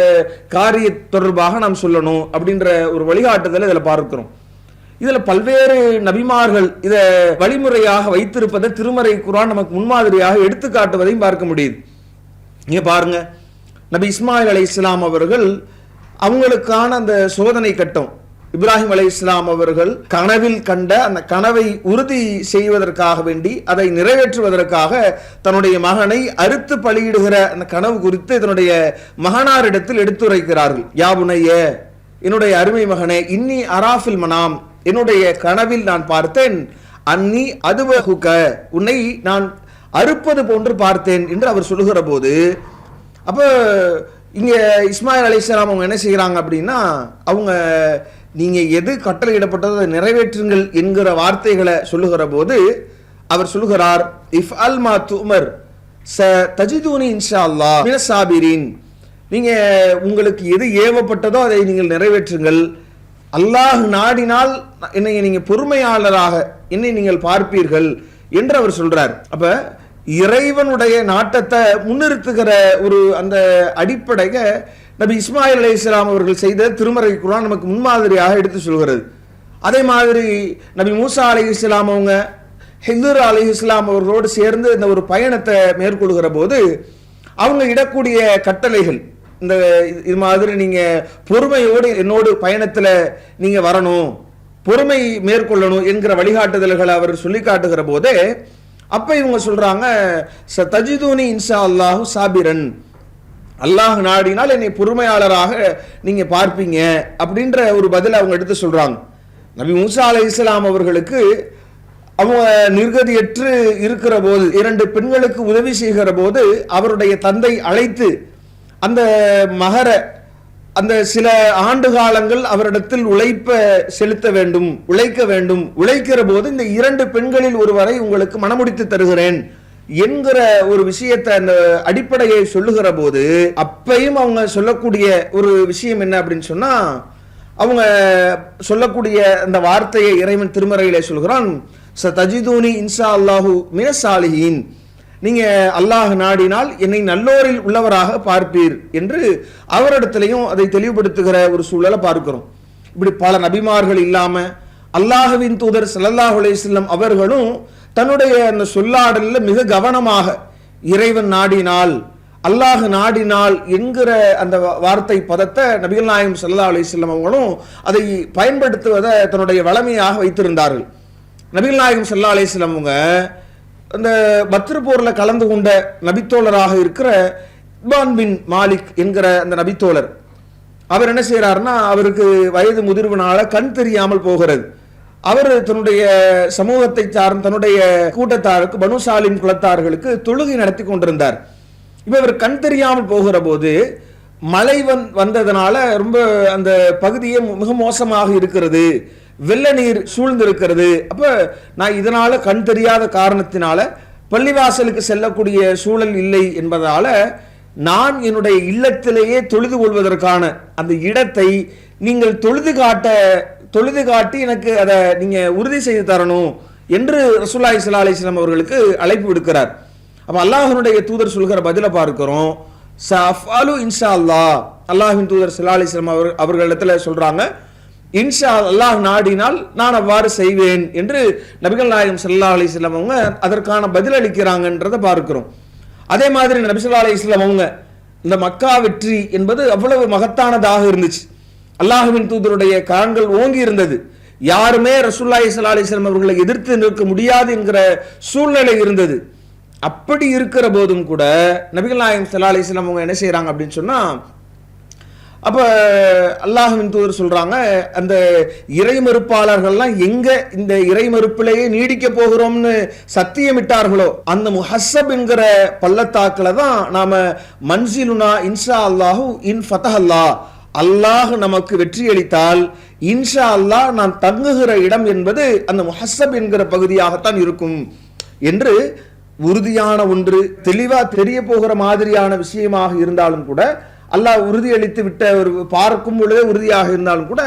காரிய தொடர்பாக நாம் சொல்லணும் அப்படின்ற ஒரு வழிகாட்டுதலை இதுல பார்க்கிறோம். இதுல பல்வேறு நபிமார்கள் இத வழிமுறையாக வைத்திருப்பதை திருமறை குர்ஆன் நமக்கு முன்மாதிரியாக எடுத்து காட்டுவதையும் பார்க்க முடியுது. இங்க பாருங்க, நபி இஸ்மாயில் அலைஹிஸ்ஸலாம் அவர்கள் அவங்களுக்கான அந்த சோதனை கட்டம், இப்ராஹிம் அலைஹிஸ்ஸலாம் அவர்கள் கனவில் கண்ட அந்த கனவை உறுதி செய்வதற்காக வேண்டி, அதை நிறைவேற்றுவதற்காக தன்னுடைய மகனை அறுத்து பலியிடுகிற அந்த கனவு குறித்து தன்னுடைய மகனாரிடத்தில் எடுத்துரைக்கிறார்கள். யாபுனைய, என்னுடைய அருமை மகனே, இன்னி அராஃபில் மனாம், என்னுடைய கனவில் நான் பார்த்தேன், அன்னி அதுவகுக, உன்னை நான் அறுப்பது போன்று பார்த்தேன் என்று அவர் சொல்லுகிற போது, அப்ப இங்க இஸ்மாயில் அலைஹிஸ்ஸலாம் அவங்க என்ன செய்யறாங்க அப்படின்னா, அவங்க நீங்க எது கட்டளையிடப்பட்டதோ அதை நிறைவேற்றுங்கள் என்கிற வார்த்தைகளை சொல்லுகிற போது அவர் சொல்லுகிறார், இஃப் அல் மா துமர் ச தஜிதுனி இன்ஷா அல்லாஹ் மினஸ் சாபிரீன், நீங்க உங்களுக்கு எது ஏவப்பட்டதோ அதை நீங்கள் நிறைவேற்றுங்கள், அல்லாஹ் நாடினால் என்னை நீங்க பொறுமையாளராக என்னை நீங்கள் பார்ப்பீர்கள் என்று அவர் சொல்றார். அப்ப இறைவனுடைய நாட்டத்தை முன்னிறுத்துகிற ஒரு அந்த அடிப்படையை நபி இஸ்மாயில் அலைஹிஸ்ஸலாம் அவர்கள் செய்த திருமறை குர்ஆன் நமக்கு முன்மாதிரியாக எடுத்து சொல்கிறது. அதே மாதிரி நபி மூசா அலைஹிஸ்ஸலாம் அவங்க ஹித்ர் அலைஹிஸ்ஸலாம் அவர்களோடு சேர்ந்து இந்த ஒரு பயணத்தை மேற்கொள்கிற போது அவங்க இடக்கூடிய கட்டளைகள், இந்த இது மாதிரி நீங்க பொறுமையோடு என்னோடு பயணத்துல நீங்க வரணும், பொறுமை மேற்கொள்ளணும் என்கிற வழிகாட்டுதல்களை அவர் சொல்லி காட்டுகிற போதே அப்ப இவங்க சொல்றாங்க, தஜிதுனி இன்ஷா அல்லாஹு சாபிரன், அல்லாஹ் நாடினால் என்னை பொறுமையாளராக நீங்க பார்ப்பீங்க அப்படின்ற ஒரு பதில் அவங்க எடுத்து சொல்றாங்க. நபி மூசா அலைஹிஸ்ஸலாம் அவர்களுக்கு அவங்க நிர்கதியற்று இருக்கிற போது, 2 பெண்களுக்கு உதவி செய்கிற போது அவருடைய தந்தை அழைத்து அந்த மகர அந்த சில ஆண்டு காலங்கள் அவரிடத்தில் செலுத்த வேண்டும், உழைக்க வேண்டும், உழைக்கிற போது இந்த 2 பெண்களில் ஒருவரை உங்களுக்கு மணமுடித்து தருகிறேன் என்கிற ஒரு விஷயத்தை அந்த அடிப்படையை சொல்லுகிற போது அப்பையும் அவங்க சொல்லக்கூடிய ஒரு விஷயம் என்ன அப்படின்னு சொன்னா, அவங்க சொல்லக்கூடிய அந்த வார்த்தையை இறைவன் திருமறையிலே சொல்கிறான், தஜிதுனி இன்ஷா அல்லாஹு மினஸ் சாலிஹீன், நீங்க அல்லாஹ் நாடினால் என்னை நல்லோரில் உள்ளவராக பார்ப்பீர் என்று அவரிடத்திலையும் அதை தெளிவுபடுத்துகிற ஒரு சூழலை பார்க்கிறோம். இப்படி பல நபிமார்கள் இல்லாம அல்லாஹ்வின் தூதர் ஸல்லல்லாஹு அலைஹி வஸல்லம் அவர்களும் தன்னுடைய அந்த சொல்லாடல்ல மிக கவனமாக இறைவன் நாடினால், அல்லாஹ் நாடினால் என்கிற அந்த வார்த்தை பதத்தை நபிகள் நாயகம் ஸல்லல்லாஹு அலைஹி வஸல்லம் அவங்களும் அதை பயன்படுத்துவதை தன்னுடைய வளமையாக வைத்திருந்தார்கள். நபிகள் நாயகம் ஸல்லல்லாஹு அலைஹி வஸல்லம் அவங்க அந்த பத்ர் போர்ல கலந்து கொண்ட நபித்தோழராக இருக்கிற இப்பான் பின் மாலிக் என்கிற அந்த நபித்தோழர், அவர் என்ன செய்யறாருன்னா, அவருக்கு வயது முதிர்வுனால கண் தெரியாமல் போகிறது. அவர் தன்னுடைய சமூகத்தை சார்ந்த தன்னுடைய கூட்டத்தாருக்கு, பனு சாலிம் குலத்தார்களுக்கு தொழுகை நடத்தி கொண்டிருந்தார். இப்ப இவர் கண் தெரியாமல் போகிற போது மழை வந்ததுனால ரொம்ப அந்த பகுதியே மிக மோசமாக இருக்கிறது, வெள்ள நீர் சூழ்ந்திருக்கிறது. அப்ப நான் இதனால கண் தெரியாத காரணத்தினால பள்ளிவாசலுக்கு செல்லக்கூடிய சூழல் இல்லை என்பதால நான் என்னுடைய இல்லத்திலேயே தொழுது கொள்வதற்கான அந்த இடத்தை நீங்கள் தொழுது காட்டி எனக்கு அதை நீங்க உறுதி செய்து தரணும் என்று ரசூலுல்லாஹி ஸல்லல்லாஹு அலைஹி வஸல்லம் அவர்களுக்கு அழைப்பு விடுக்கிறார். அப்ப அல்லாஹ்வுடைய தூதர் சொல்கிற பதில பார்க்கிறோம், சஃபாலு இன்ஷா அல்லாஹ். அல்லாஹ்வின் தூதர் ஸல்லல்லாஹு அலைஹி வஸல்லம் அவர்களிடத்துல சொல்றாங்க, இன்ஷா அல்லாஹ் நாடினால் நான் அவ்வாறு செய்வேன் என்று நபிகள் நாயகம் ஸல்லல்லாஹு அலைஹி வஸல்லம் அவங்க அதற்கான பதில் அளிக்கிறாங்கன்றதை பார்க்கிறோம். அதே மாதிரி நபி ஸல்லல்லாஹு அலைஹி வஸல்லம் அவங்க இந்த மக்கா வெற்றி என்பது அவ்வளவு மகத்தானதாக இருந்துச்சு. அல்லாஹ்வின் தூதருடைய கரங்கள் ஓங்கி இருந்தது. யாருமே ரசூலுல்லாஹி ஸல்லல்லாஹு அலைஹி வஸல்லம் அவர்களை எதிர்த்து நிற்க முடியாது என்கிற சூழ்நிலை இருந்தது. அப்படி இருக்கிற போதும் கூட நபிகள் நாயகம் ஸல்லல்லாஹு அலைஹி வஸல்லம் அவங்க என்ன செய்யறாங்க அப்படின்னு சொன்னா, அப்ப அல்லாஹ்வின் தூதர் சொல்றாங்க, அந்த இறை மறுப்பாளர்கள்லாம் எங்க இந்த இறை மறுப்பிலேயே நீடிக்க போகிறோம்னு சத்தியமிட்டார்களோ அந்த முஹஸ்ஸப் என்கிற பள்ளத்தாக்குல தான் நாம மன்சிலுனா இன்ஷா அல்லாஹு இன் ஃபதஹல்லாஹ், அல்லாஹ் நமக்கு வெற்றி அளித்தால் இன்ஷா அல்லாஹ் நான் தங்குகிற இடம் என்பது அந்த முஹஸ்ஸப் என்கிற பகுதியாகத்தான் இருக்கும் என்று உறுதியான ஒன்று, தெளிவா தெரிய போகிற மாதிரியான விஷயமாக இருந்தாலும் கூட, அல்லாஹ் உறுதியளித்து விட்ட ஒரு பார்க்கும் பொழுதே உறுதியாக இருந்தாலும் கூட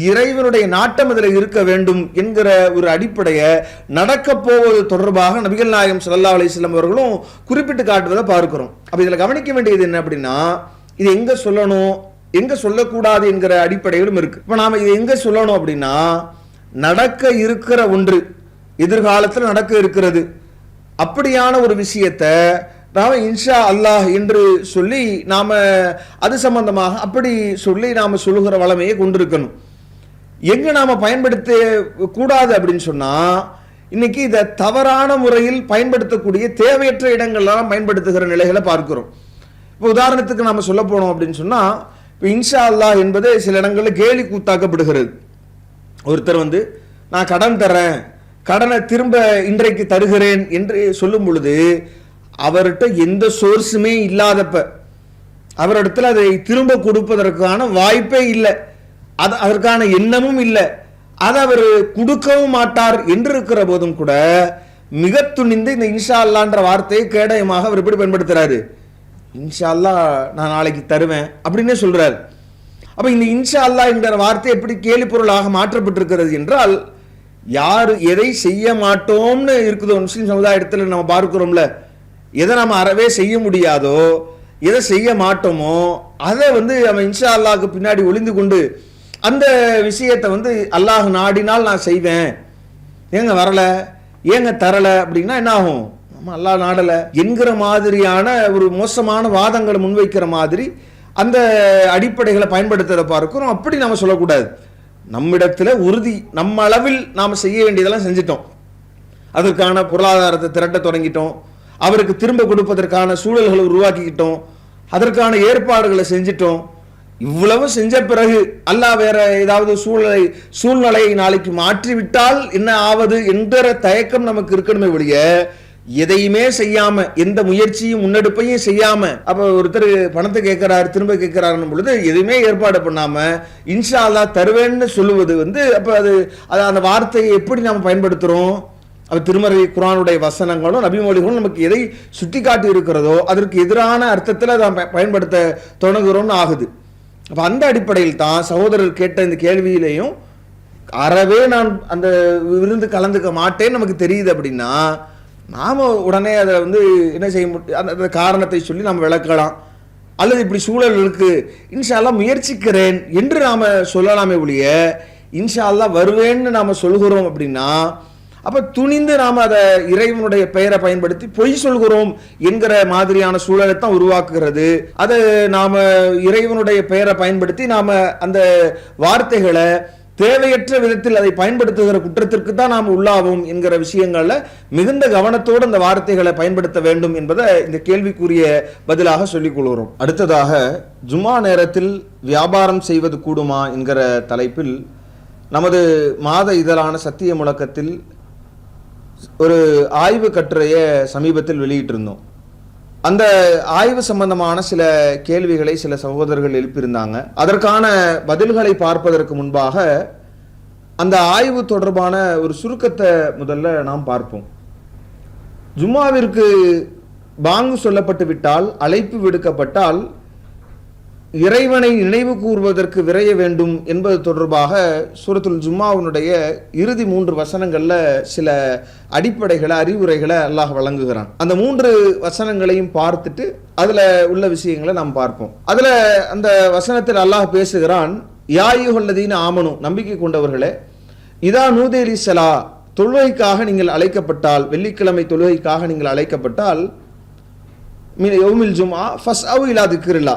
இறைவனுடைய நாட்டம் அதில் இருக்க வேண்டும் என்கிற ஒரு அடிப்படையை நடக்க போவது தொடர்பாக நபிகள் நாயகம் ஸல்லல்லாஹு அலைஹி வஸல்லம் அவர்களும் குறிப்பிட்டு காட்டுவதை பார்க்கிறோம். அப்ப இதுல கவனிக்க வேண்டியது என்ன அப்படின்னா, இது எங்க சொல்லணும் எங்க சொல்லக்கூடாது என்கிற அடிப்படையிலும் இருக்கு. இப்ப நாம இது எங்க சொல்லணும் அப்படின்னா, நடக்க இருக்கிற ஒன்று எதிர்காலத்தில் நடக்க இருக்கிறது, அப்படியான ஒரு விஷயத்தை நாம இன்ஷா அல்லாஹ் என்று சொல்லி நாம அது சம்பந்தமாக அப்படி சொல்லி நாம சொல்லுகிற வளமையை கொண்டிருக்கணும். எங்க நாம பயன்படுத்த கூடாது அப்படின்னு சொன்னா, இன்னைக்கு இதை தவறான முறையில் பயன்படுத்தக்கூடிய தேவையற்ற இடங்கள்லாம் பயன்படுத்துகிற நிலைகளை பார்க்கிறோம். இப்போ உதாரணத்துக்கு நாம சொல்ல போனோம் அப்படின்னு சொன்னா, இப்போ இன்ஷா அல்லாஹ் என்பது சில இடங்களில் கேலி கூத்தாக்கப்படுகிறது. ஒருத்தர் நான் கடன் தரேன், கடனை திரும்ப இன்றைக்கு தருகிறேன் என்று சொல்லும் பொழுது அவர்கிட்ட எந்த சோர்ஸுமே இல்லாதப்ப அவரிடத்துல அதை திரும்ப கொடுப்பதற்கான வாய்ப்பே இல்லை, அதற்கான எண்ணமும் இல்லை, அதை அவர் கொடுக்கவும் மாட்டார் என்று இருக்கிற போதும் கூட மிக துணிந்து இந்த இன்ஷா அல்லான்ற வார்த்தையை கேடயமாக அவர் எப்படி பயன்படுத்துறாரு, இன்ஷா அல்லாஹ் நான் நாளைக்கு தருவேன் அப்படின்னே சொல்றாரு. அப்ப இந்த இன்ஷா அல்லாஹ் என்கிற வார்த்தை எப்படி கேலி பொருளாக மாற்றப்பட்டிருக்கிறது என்றால், யார் எதை செய்ய மாட்டோம்னு இருக்குதோ முஸ்லிம் சமுதாயத்தில் நம்ம பார்க்கிறோம்ல, எதை நம்ம அறவே செய்ய முடியாதோ, எதை செய்ய மாட்டோமோ அதை நம்ம இன்ஷா அல்லாஹ்க்கு பின்னாடி ஒளிந்து கொண்டு அந்த விஷயத்தை அல்லாஹ் நாடினால் நான் செய்வேன், ஏங்க வரல ஏங்க தரல அப்படின்னா என்ன ஆகும், நம்ம அல்லாஹ் நாடல என்கிற மாதிரியான ஒரு மோசமான வாதங்களை முன்வைக்கிற மாதிரி அந்த அடிப்படைகளை பயன்படுத்துறத பார்க்கிறோம். அப்படி நம்ம சொல்லக்கூடாது. நம்மிடத்துல உறுதி, நம்ம அளவில் நாம் செய்ய வேண்டியதெல்லாம் செஞ்சிட்டோம், அதற்கான பொருளாதாரத்தை திரட்ட தொடங்கிட்டோம், அவருக்கு திரும்ப கொடுப்பதற்கான சூழல்களை உருவாக்கிக்கிட்டோம், அதற்கான ஏற்பாடுகளை செஞ்சிட்டோம். இவ்வளவு செஞ்ச பிறகு அல்லாஹ் வேற ஏதாவது சூழ்நிலையை நாளைக்கு மாற்றிவிட்டால் என்ன ஆவது என்கிற தயக்கம் நமக்கு இருக்கணுமே ஒழிய, எதையுமே செய்யாம எந்த முயற்சியும் முன்னெடுப்பையும் செய்யாம, அப்ப ஒருத்தர் பணத்தை கேட்கிறாரு திரும்ப கேட்கிறாருன்னு பொழுது எதுவுமே ஏற்பாடு பண்ணாம இன்ஷா அல்லாஹ் தருவேன்னு சொல்லுவது அப்ப அது அந்த வார்த்தையை எப்படி நாம பயன்படுத்துறோம், அப்ப திருமறை குர்ஆனுடைய வசனங்களும் நபிமொழிகளும் நமக்கு எதை சுட்டி காட்டி இருக்கிறதோ அதற்கு எதிரான அர்த்தத்தில் அதை பயன்படுத்த தொடங்குகிறோம்னு ஆகுது. அப்ப அந்த அடிப்படையில் தான் சகோதரர் கேட்ட இந்த கேள்வியிலையும் அறவே நான் அந்த விருந்து கலந்துக்க மாட்டேன்னு நமக்கு தெரியுது அப்படின்னா, நாம உடனே அதை என்ன செய்ய முடியும், அந்த காரணத்தை சொல்லி நம்ம விளக்கலாம். அல்லது இப்படி சூழல் இருக்கு, இன்ஷா அல்லாஹ் முயற்சிக்கிறேன் என்று நாம சொல்லலாமே ஒழிய, இன்ஷா அல்லாஹ் வருவேன்னு நாம சொல்கிறோம் அப்படின்னா அப்ப துணிந்து நாம அதை இறைவனுடைய பெயரை பயன்படுத்தி பொய் சொல்கிறோம் என்கிற மாதிரியான சூழலை தான் உருவாக்குகிறது. அதை நாம இறைவனுடைய பெயரை பயன்படுத்தி நாம அந்த வார்த்தைகளை தேவையற்ற விதத்தில் அதை பயன்படுத்துகிற குற்றத்திற்கு தான் நாம் உள்ளாவோம் என்கிற விஷயங்கள்ல மிகுந்த கவனத்தோடு அந்த வார்த்தைகளை பயன்படுத்த வேண்டும் என்பதை இந்த கேள்விக்குரிய பதிலாக சொல்லிக் கொள்கிறோம். அடுத்ததாக, ஜும்மா நேரத்தில் வியாபாரம் செய்வது கூடுமா என்கிற தலைப்பில் நமது மாத இதழான சத்திய முழக்கத்தில் ஒரு ஆய்வு கட்டுரையை சமீபத்தில் வெளியிட்டிருந்தோம். அந்த ஆய்வு சம்பந்தமான சில கேள்விகளை சில சகோதரர்கள் எழுப்பியிருந்தாங்க. அதற்கான பதில்களை பார்ப்பதற்கு முன்பாக அந்த ஆய்வு தொடர்பான ஒரு சுருக்கத்தை முதல்ல நாம் பார்ப்போம். ஜும்மாவிற்கு பாங்கு சொல்லப்பட்டு விட்டால், அழைப்பு விடுக்கப்பட்டால் இறைவனை நினைவு கூறுவதற்கு விரைய வேண்டும் என்பது தொடர்பாக சூரத்துல் ஜும்மாவினுடைய இறுதி 3 வசனங்களில் சில அடிப்படைகளை அறிவுரைகளை அல்லாஹ் வழங்குகிறான். அந்த 3 வசனங்களையும் பார்த்துட்டு அதில் உள்ள விஷயங்களை நாம் பார்ப்போம். அதில் அந்த வசனத்தில் அல்லாஹ் பேசுகிறான், யா அய்யுஹல்லதீன ஆமனு, நம்பிக்கை கொண்டவர்களே, இதா நூதேலி ஸலா, தொழுகைக்காக நீங்கள் அழைக்கப்பட்டால், வெள்ளிக்கிழமை தொழுகைக்காக நீங்கள் அழைக்கப்பட்டால், மின் யௌமில் ஜும்ஆ ஃபஸ்அவு இலா திக்ரில்லா,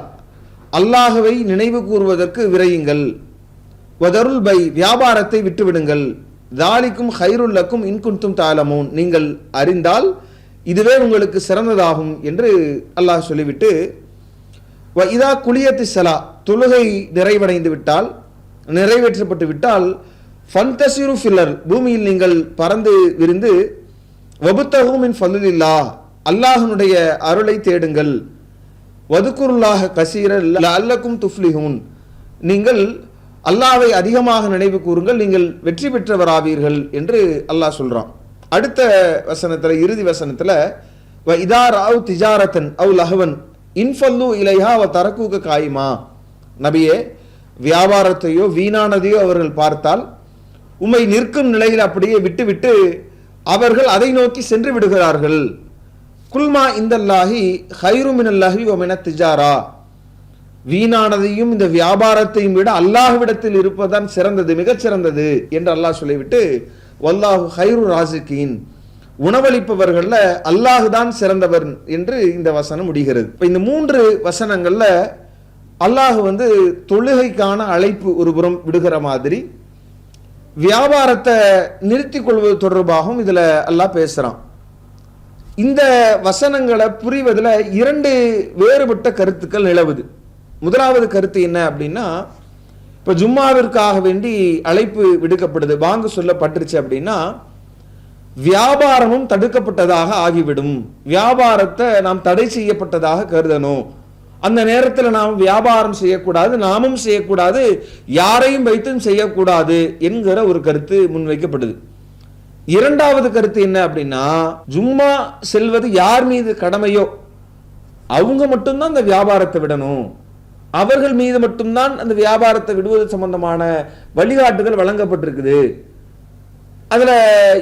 அல்லாஹ்வை நினைவு கூறுவதற்கு விரையுங்கள், வதருல் பை, வியாபாரத்தை விட்டுவிடுங்கள், தாலிக்கும் ஹைருல் லக்கும் இன் குன்தும் தஅலமூன், நீங்கள் அறிந்தால் இதுவே உங்களுக்கு சிறந்ததாகும் என்று அல்லாஹ் சொல்லிவிட்டு, வ இதா குலியத்தி ஸலா, தொழுகை நிறைவடைந்து விட்டால், நிறைவேற்றப்பட்டு விட்டால், ஃபன்தஸிரு ஃபில்லர், பூமியில் நீங்கள் பறந்து விரிந்து, வபுத்தகு மின் ஃபதுலில்லாஹ், அல்லாஹ்வுடைய அருளை தேடுங்கள், வதுக்குருல்லாஹ கசீரன் லஅல்லக்கும் துஃப்லிஹூன், நீங்கள் அல்லாஹ்வை அதிகமாக நினைவு கூறுங்கள், நீங்கள் வெற்றி பெற்றவராவீர்கள் என்று அல்லாஹ் சொல்றான். அடுத்த வசனத்துல, இறுதி வசனத்துல, வ இதா ராவ் திஜாரத்தன் அவ் லஹவன் இன்ஃபல்லு இலைஹா வ தரக்கூக காயிமா, நபியே, வியாபாரத்தையோ வீணானதையோ அவர்கள் பார்த்தால் உம்மை நிற்கும் நிலையில் அப்படியே விட்டுவிட்டு அவர்கள் அதை நோக்கி சென்று விடுகிறார்கள். குல்மா இந்தல்லாஹி ஹைரு மினல்லாஹி வ மினத் திஜாரா, வீணானதையும் இந்த வியாபாரத்தையும் விட அல்லாஹ்விடத்தில் இருப்பதுதான் சிறந்தது, மிகச் சிறந்தது என்று அல்லாஹ் சொல்லிவிட்டு, வல்லாஹு ஹைரு ராசிகீன், உணவளிப்பவர்கள்ல அல்லாஹ் தான் சிறந்தவர் என்று இந்த வசனம் முடிகிறது. இப்போ இந்த 3 வசனங்கள்ல அல்லாஹ் தொழுகைக்கான அழைப்பு ஒரு புறம் விடுகிற மாதிரி, வியாபாரத்தை நிறுத்திக் கொள்வது தொடர்பாகவும் இதுல அல்லாஹ் பேசுறான். இந்த வசனங்களை புரிவதில் 2 வேறுபட்ட கருத்துக்கள் நிலவுது. முதலாவது கருத்து என்ன அப்படின்னா, இப்போ ஜும்மாவிற்காக வேண்டி அழைப்பு விடுக்கப்படுது, வாங்க சொல்லப்பட்டுருச்சு அப்படின்னா வியாபாரமும் தடுக்கப்பட்டதாக ஆகிவிடும், வியாபாரத்தை நாம் தடை செய்யப்பட்டதாக கருதணும், அந்த நேரத்தில் நாம் வியாபாரம் செய்யக்கூடாது, நாமும் செய்யக்கூடாது, யாரையும் வைத்தும் செய்யக்கூடாது என்கிற ஒரு கருத்து முன்வைக்கப்படுது. இரண்டாவது கருத்து என்ன அப்படின்னா, ஜும்மா செல்வது யார் மீது கடமையோ அவங்க மட்டும்தான் அந்த வியாபாரத்தை விடணும், அவர்கள் மீது மட்டும்தான் அந்த வியாபாரத்தை விடுவது சம்பந்தமான வழிகாட்டுதல் வழங்கப்பட்டிருக்குது, அதுல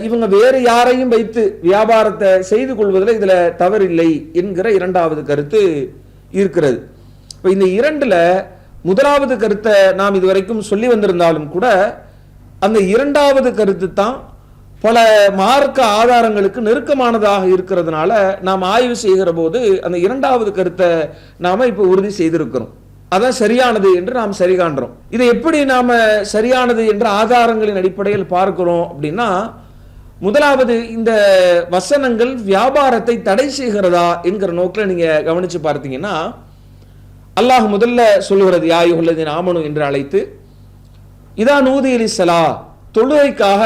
இவங்க வேறு யாரையும் வைத்து வியாபாரத்தை செய்து கொள்வதில் இதுல தவறில்லை என்கிற இரண்டாவது கருத்து இருக்கிறது. இப்ப இந்த 2ல முதலாவது கருத்தை நாம் இதுவரைக்கும் சொல்லி வந்திருந்தாலும் கூட, அந்த இரண்டாவது கருத்து தான் பல மார்க்க ஆதாரங்களுக்கு நெருக்கமானதாக இருக்கிறதுனால நாம் ஆய்வு செய்கிற போது அந்த இரண்டாவது கருத்தை நாம இப்ப உறுதி செய்திருக்கிறோம், அதான் சரியானது என்று நாம் சரி காண்றோம். இதை எப்படி நாம சரியானது என்ற ஆதாரங்களின் அடிப்படையில் பார்க்கிறோம் அப்படின்னா, முதலாவது இந்த வசனங்கள் வியாபாரத்தை தடை செய்கிறதா என்கிற நோக்கில் நீங்க கவனிச்சு பார்த்தீங்கன்னா, அல்லாஹ் முதல்ல சொல்லுகிறது யா அய்யுஹல்லதீன ஆமனு என்று அழைத்து, இதா நூதிய ஸலா, தொழுகைக்காக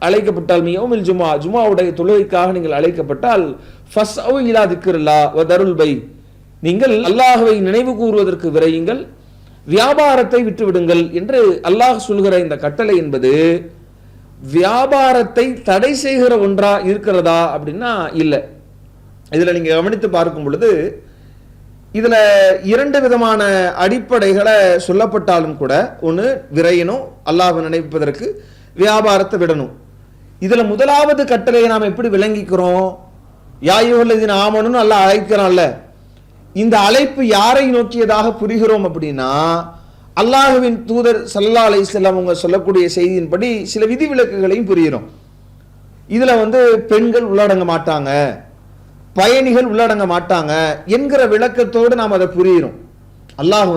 அழைக்கப்பட்டால், யௌமில் ஜும்ஆ, ஜும்ஆவுடைய தொழுகைக்காக நீங்கள் அழைக்கப்பட்டால், ஃபஸ்அவு இலா திக்ரில்லாஹ் வ தருல் பை, நீங்கள் அல்லாஹ்வை நினைவு கூறுவதற்கு விரையுங்கள், வியாபாரத்தை விட்டுவிடுங்கள் என்று அல்லாஹ் சொல்கிற இந்த கட்டளை என்பது வியாபாரத்தை தடை செய்கிற ஒன்றா இருக்கிறதா அப்படின்னா இல்லை. இதுல நீங்க கவனித்து பார்க்கும் பொழுது இதுல 2 விதமான அடிப்படைகளை சொல்லப்பட்டாலும் கூட, ஒன்று விரையணும், அல்லாஹ்வை நினைப்பதற்கு, வியாபாரத்தை விடணும். இதுல முதலாவது கட்டளையை நாம் எப்படி விளங்கிக்கிறோம், யா அய்யுஹல்லதீன ஆமனு அல்லாஹ் அழைக்கிறான்ல, இந்த அழைப்பு யாரை நோக்கியதாக புரிகிறோம் அப்படின்னா, அல்லாஹ்வின் தூதர் ஸல்லல்லாஹு அலைஹி வஸல்லம் அவங்க சொல்லக்கூடிய செய்தியின்படி சில விதிவிலக்குகளையும் புரிகிறோம். இதுல பெண்கள் உள்ளடங்க மாட்டாங்க, பயணிகள் உள்ளடங்க மாட்டாங்க என்கிற விளக்கத்தோடு நாம் அதை புரிகிறோம். அல்லாஹ்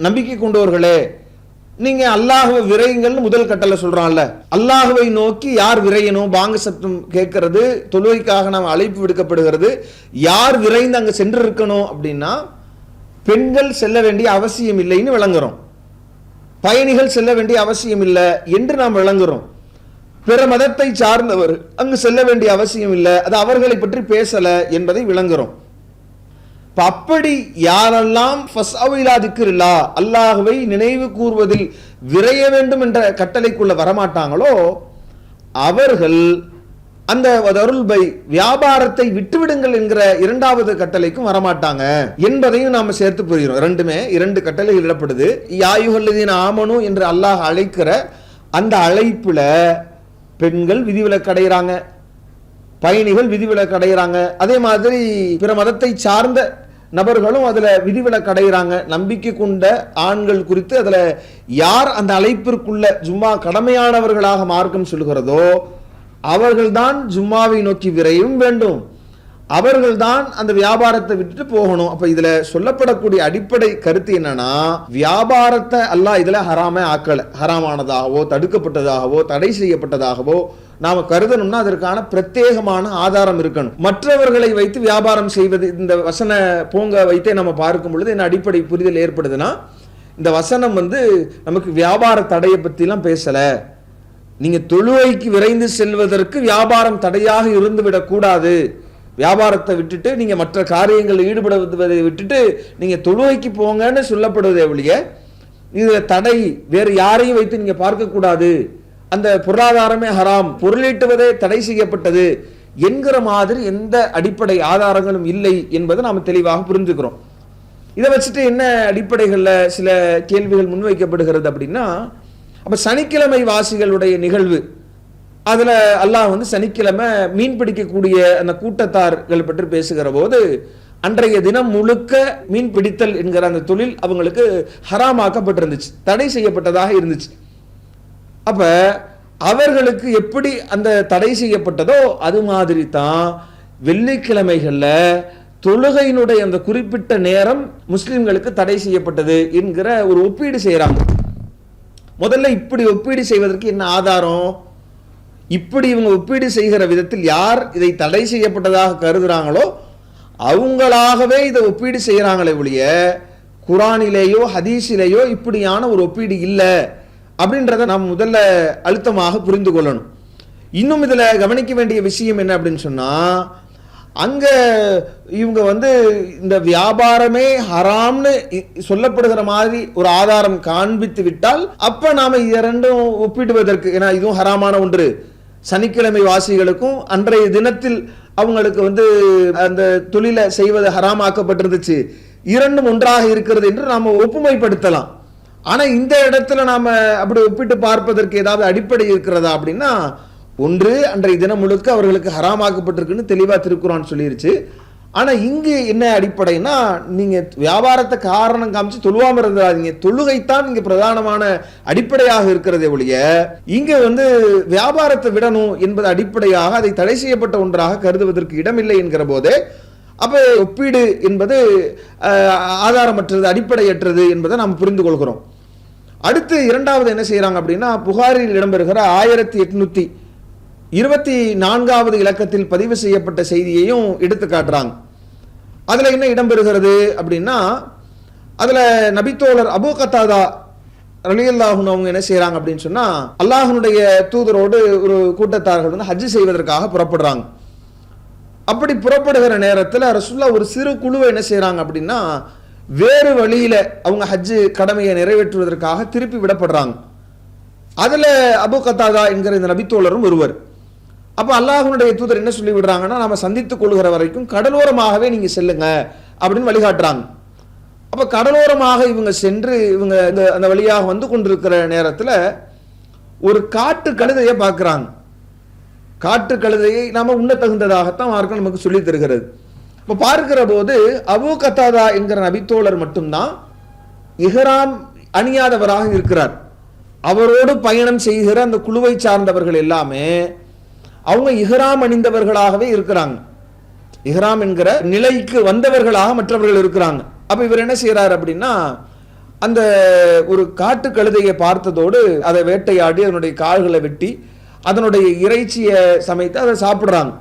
நம்பிக்கை கொண்டவர்களே, நீங்க அல்லாஹ்வை விரையுங்கள்னு முதல் கட்டளை சொல்றான்ல, அல்லாஹ்வை நோக்கி யார் விரையணும், பாங்க சத்தம் கேட்கறது, தொழுகைக்காக நாம் அழைப்பு விடுக்கப்படுகிறது, யார் விரைந்து அங்க சென்று இருக்கணும் அப்படின்னா பெண்கள் செல்ல வேண்டிய அவசியம் இல்லைன்னு விளங்குறோம், பயணிகள் செல்ல வேண்டிய அவசியம் இல்லை என்று நாம் விளங்குறோம், பிற மதத்தை சார்ந்தவர் அங்கு செல்ல வேண்டிய அவசியம் இல்லை, அது அவர்களை பற்றி பேசல என்பதை விளங்குறோம். அப்படி யாரெல்லாம் ஃபஸ்அவு இலா திக்ரில்லாஹ், அல்லாஹ்வை நினைவு கூறுவதில் விரைய வேண்டும் என்ற கட்டளைக்குள்ள வரமாட்டாங்களோ அவர்கள் அந்த தருல் பை வியாபாரத்தை விட்டுவிடுங்கள் என்கிற இரண்டாவது கட்டளைக்கும் வரமாட்டாங்க என்பதையும் நாம சேர்த்து புரிகிறோம். ரெண்டுமே இரண்டு கட்டளைகள் இடப்படுது. யாயுஹல்லதீன ஆமனு என்று அல்லாஹ் அழைக்கிற அந்த அழைப்புல பெண்கள் விதிவிலக்கு அடைகிறாங்க, பயணிகள் விதிவிலக்கு அடைகிறாங்க. அதே மாதிரி பிற மதத்தை சார்ந்த நபர்களும் அதுல விதிவிலக்கு அடைகிறாங்க. நம்பிக்கை கொண்ட ஆண்கள் குறித்து அதுல யார் அந்த அழைப்பிற்குள்ள ஜும்மா கடமையானவர்களாக மார்க்கம் சொல்கிறதோ அவர்கள்தான் ஜும்மாவை நோக்கி விரையும் வேண்டும், அவர்கள்தான் அந்த வியாபாரத்தை விட்டுட்டு போகணும். அப்ப இதுல சொல்லப்படக்கூடிய அடிப்படை கருத்து என்னன்னா, வியாபாரத்தை அல்லாஹ் இதுல ஹராமே ஆக்கல. ஹராமானதாகவோ தடுக்கப்பட்டதாகவோ தடை செய்யப்பட்டதாகவோ நாம கருதணும்னா அதற்கான பிரத்யேகமான ஆதாரம் இருக்கணும். மற்றவர்களை வைத்து வியாபாரம் செய்வது, இந்த வசன போங்க வைத்தே நம்ம பார்க்கும் பொழுது என்ன அடிப்படை புரிதல் ஏற்படுதுன்னா, இந்த வசனம் நமக்கு வியாபார தடையை பற்றிலாம் பேசல. நீங்க தொழுகைக்கு விரைந்து செல்வதற்கு வியாபாரம் தடையாக இருந்து விடக்கூடாது. வியாபாரத்தை விட்டுட்டு நீங்க மற்ற காரியங்களில் ஈடுபடுவதை விட்டுட்டு நீங்க தொழுகைக்கு போங்கன்னு சொல்லப்படுவதே ஒழிய இதுல தடை வேறு யாரையும் வைத்து நீங்க பார்க்க கூடாது, அந்த பொருளாதாரமே ஹராம், பொருளீட்டுவதே தடை செய்யப்பட்டது என்கிற மாதிரி எந்த அடிப்படை ஆதாரங்களும் இல்லை என்பதை நாம் தெளிவாக புரிஞ்சுக்கிறோம். இதை வச்சுட்டு என்ன அடிப்படைகள்ல சில கேள்விகள் முன்வைக்கப்படுகிறது அப்படின்னா, அப்ப சனிக்கிழமை வாசிகளுடைய நிகழ்வு அதுல அல்லாஹ் சனிக்கிழமை மீன் பிடிக்கக்கூடிய அந்த கூட்டத்தார்கள் பற்றி பேசுகிற போது அன்றைய தினம் முழுக்க மீன் பிடித்தல் என்கிற அந்த தொழில் அவங்களுக்கு ஹராமாக்கப்பட்டிருந்துச்சு, தடை செய்யப்பட்டதாக இருந்துச்சு. அப்ப அவர்களுக்கு எப்படி அந்த தடை செய்யப்பட்டதோ அது மாதிரி தான் வெள்ளிக்கிழமைகள்ல தொழுகையினுடைய அந்த குறிப்பிட்ட நேரம் முஸ்லிம்களுக்கு தடை செய்யப்பட்டது என்கிற ஒரு ஒப்பீடு செய்யறாங்க. முதல்ல இப்படி ஒப்பீடு செய்வதற்கு என்ன ஆதாரம்? இப்படி இவங்க ஒப்பீடு செய்கிற விதத்தில் யார் இதை தடை செய்யப்பட்டதாக கருதுறாங்களோ அவங்களாகவே இதை ஒப்பீடு செய்யறாங்களே ஒழிய குரானிலேயோ ஹதீஸிலேயோ இப்படியான ஒரு ஒப்பீடு இல்லை அப்படின்றத நாம் முதல்ல அழுத்தமாக புரிந்து கொள்ளணும். இன்னும் இதுல கவனிக்க வேண்டிய விஷயம் என்ன அப்படின்னு சொன்னா, அங்க இவங்க இந்த வியாபாரமே ஹராம்னு சொல்லப்படுகிற மாதிரி ஒரு ஆதாரம் காண்பித்து விட்டால் அப்ப நாம இரண்டும் ஒப்பிடுவதற்கு, ஏன்னா இதுவும் ஹராமான ஒன்று, சனிக்கிழமை வாசிகளுக்கும் அன்றைய தினத்தில் அவங்களுக்கு அந்த தொழிலை செய்வது ஹராமாக்கப்பட்டிருந்துச்சு, இரண்டும் ஒன்றாக இருக்கிறது என்று நாம ஒப்புமைப்படுத்தலாம். ஆனா இந்த இடத்துல நாம அப்படி ஒப்பிட்டு பார்ப்பதற்கு ஏதாவது அடிப்படை இருக்கிறதா அப்படின்னா, ஒன்று அன்றைய தினம் முழுக்க அவர்களுக்கு ஹராமாக்கப்பட்டிருக்குன்னு தெளிவா திருக்குறான் சொல்லிருச்சு. ஆனா இங்கு என்ன அடிப்படைனா, நீங்க வியாபாரத்தை காரணம் காமிச்சு தொழுவாம இருந்தாதீங்க, தொழுகைத்தான் இங்க பிரதானமான அடிப்படையாக இருக்கிறதே ஒழிய இங்க வியாபாரத்தை விடணும் என்பது அடிப்படையாக அதை தடை செய்யப்பட்ட ஒன்றாக கருதுவதற்கு இடமில்லை என்கிற போதே அப்ப ஒப்பீடு என்பது ஆதாரமற்றது, அடிப்படையற்றது என்பதை நாம் புரிந்து கொள்கிறோம். அடுத்து இரண்டாவது என்ன செய்யறாங்க அப்படின்னா, புகாரில் இடம்பெறுகிற 1824வது இலக்கத்தில் பதிவு செய்யப்பட்ட செய்தியையும் எடுத்து காட்டுறாங்க. அதுல என்ன இடம்பெறுகிறது அப்படின்னா, அதுல நபித்தோழர் அபூ கத்தாதா ரலியல்லாஹு அன்ஹு அவங்க என்ன செய்யறாங்க அப்படின்னு சொன்னா, அல்லாஹ்வுடைய தூதரோடு ஒரு கூட்டத்தார்கள் ஹஜ் செய்வதற்காக புறப்படுறாங்க. அப்படி புறப்படுகிற நேரத்தில் ரசூலுல்லாஹ் ஒரு சிறு குழுவை என்ன செய்யறாங்க அப்படின்னா, வேறு வழியில அவங்க ஹஜ் கடமையை நிறைவேற்றுவதற்காக திருப்பி விடப்படுறாங்க. அதுல அபூ கத்தாதா என்கிற இந்த நபித்தோழரும் ஒருவர். அப்ப அல்லாஹ்வுடைய தூதர் என்ன சொல்லி விடுறாங்கன்னா, நாம சந்தித்துக் கொள்கிற வரைக்கும் கடலோரமாகவே நீங்க செல்லுங்க அப்படின்னு வழிகாட்டுறாங்க. அப்ப கடலோரமாக இவங்க சென்று இவங்க அந்த வழியாக கொண்டிருக்கிற நேரத்துல ஒரு காட்டு கழுதையை பார்க்கிறாங்க. காட்டு கழுதையை நாம உண்ண தகுந்ததாகத்தான் மார்க்கம் நமக்கு சொல்லி தருகிறது. இப்ப பார்க்கிற போது அபூ கத்தாதா என்கிற நபித்தோழர் மட்டும்தான் இஹ்ராம் அணியாதவராக இருக்கிறார். அவரோடு பயணம் செய்கிற அந்த குழுவை சார்ந்தவர்கள் எல்லாமே அவங்க இஹ்ராம் அணிந்தவர்களாகவே இருக்கிறாங்க. இஹ்ராம் என்கிற நிலைக்கு வந்தவர்களாக மற்றவர்கள் இருக்கிறாங்க. அப்ப இவர் என்ன செய்யறாரு அப்படின்னா, அந்த ஒரு காட்டு கழுதையை பார்த்ததோடு அதை வேட்டையாடி அதனுடைய கால்களை வெட்டி அதனுடைய இறைச்சியை சமைத்து அதை சாப்பிடுறாங்க.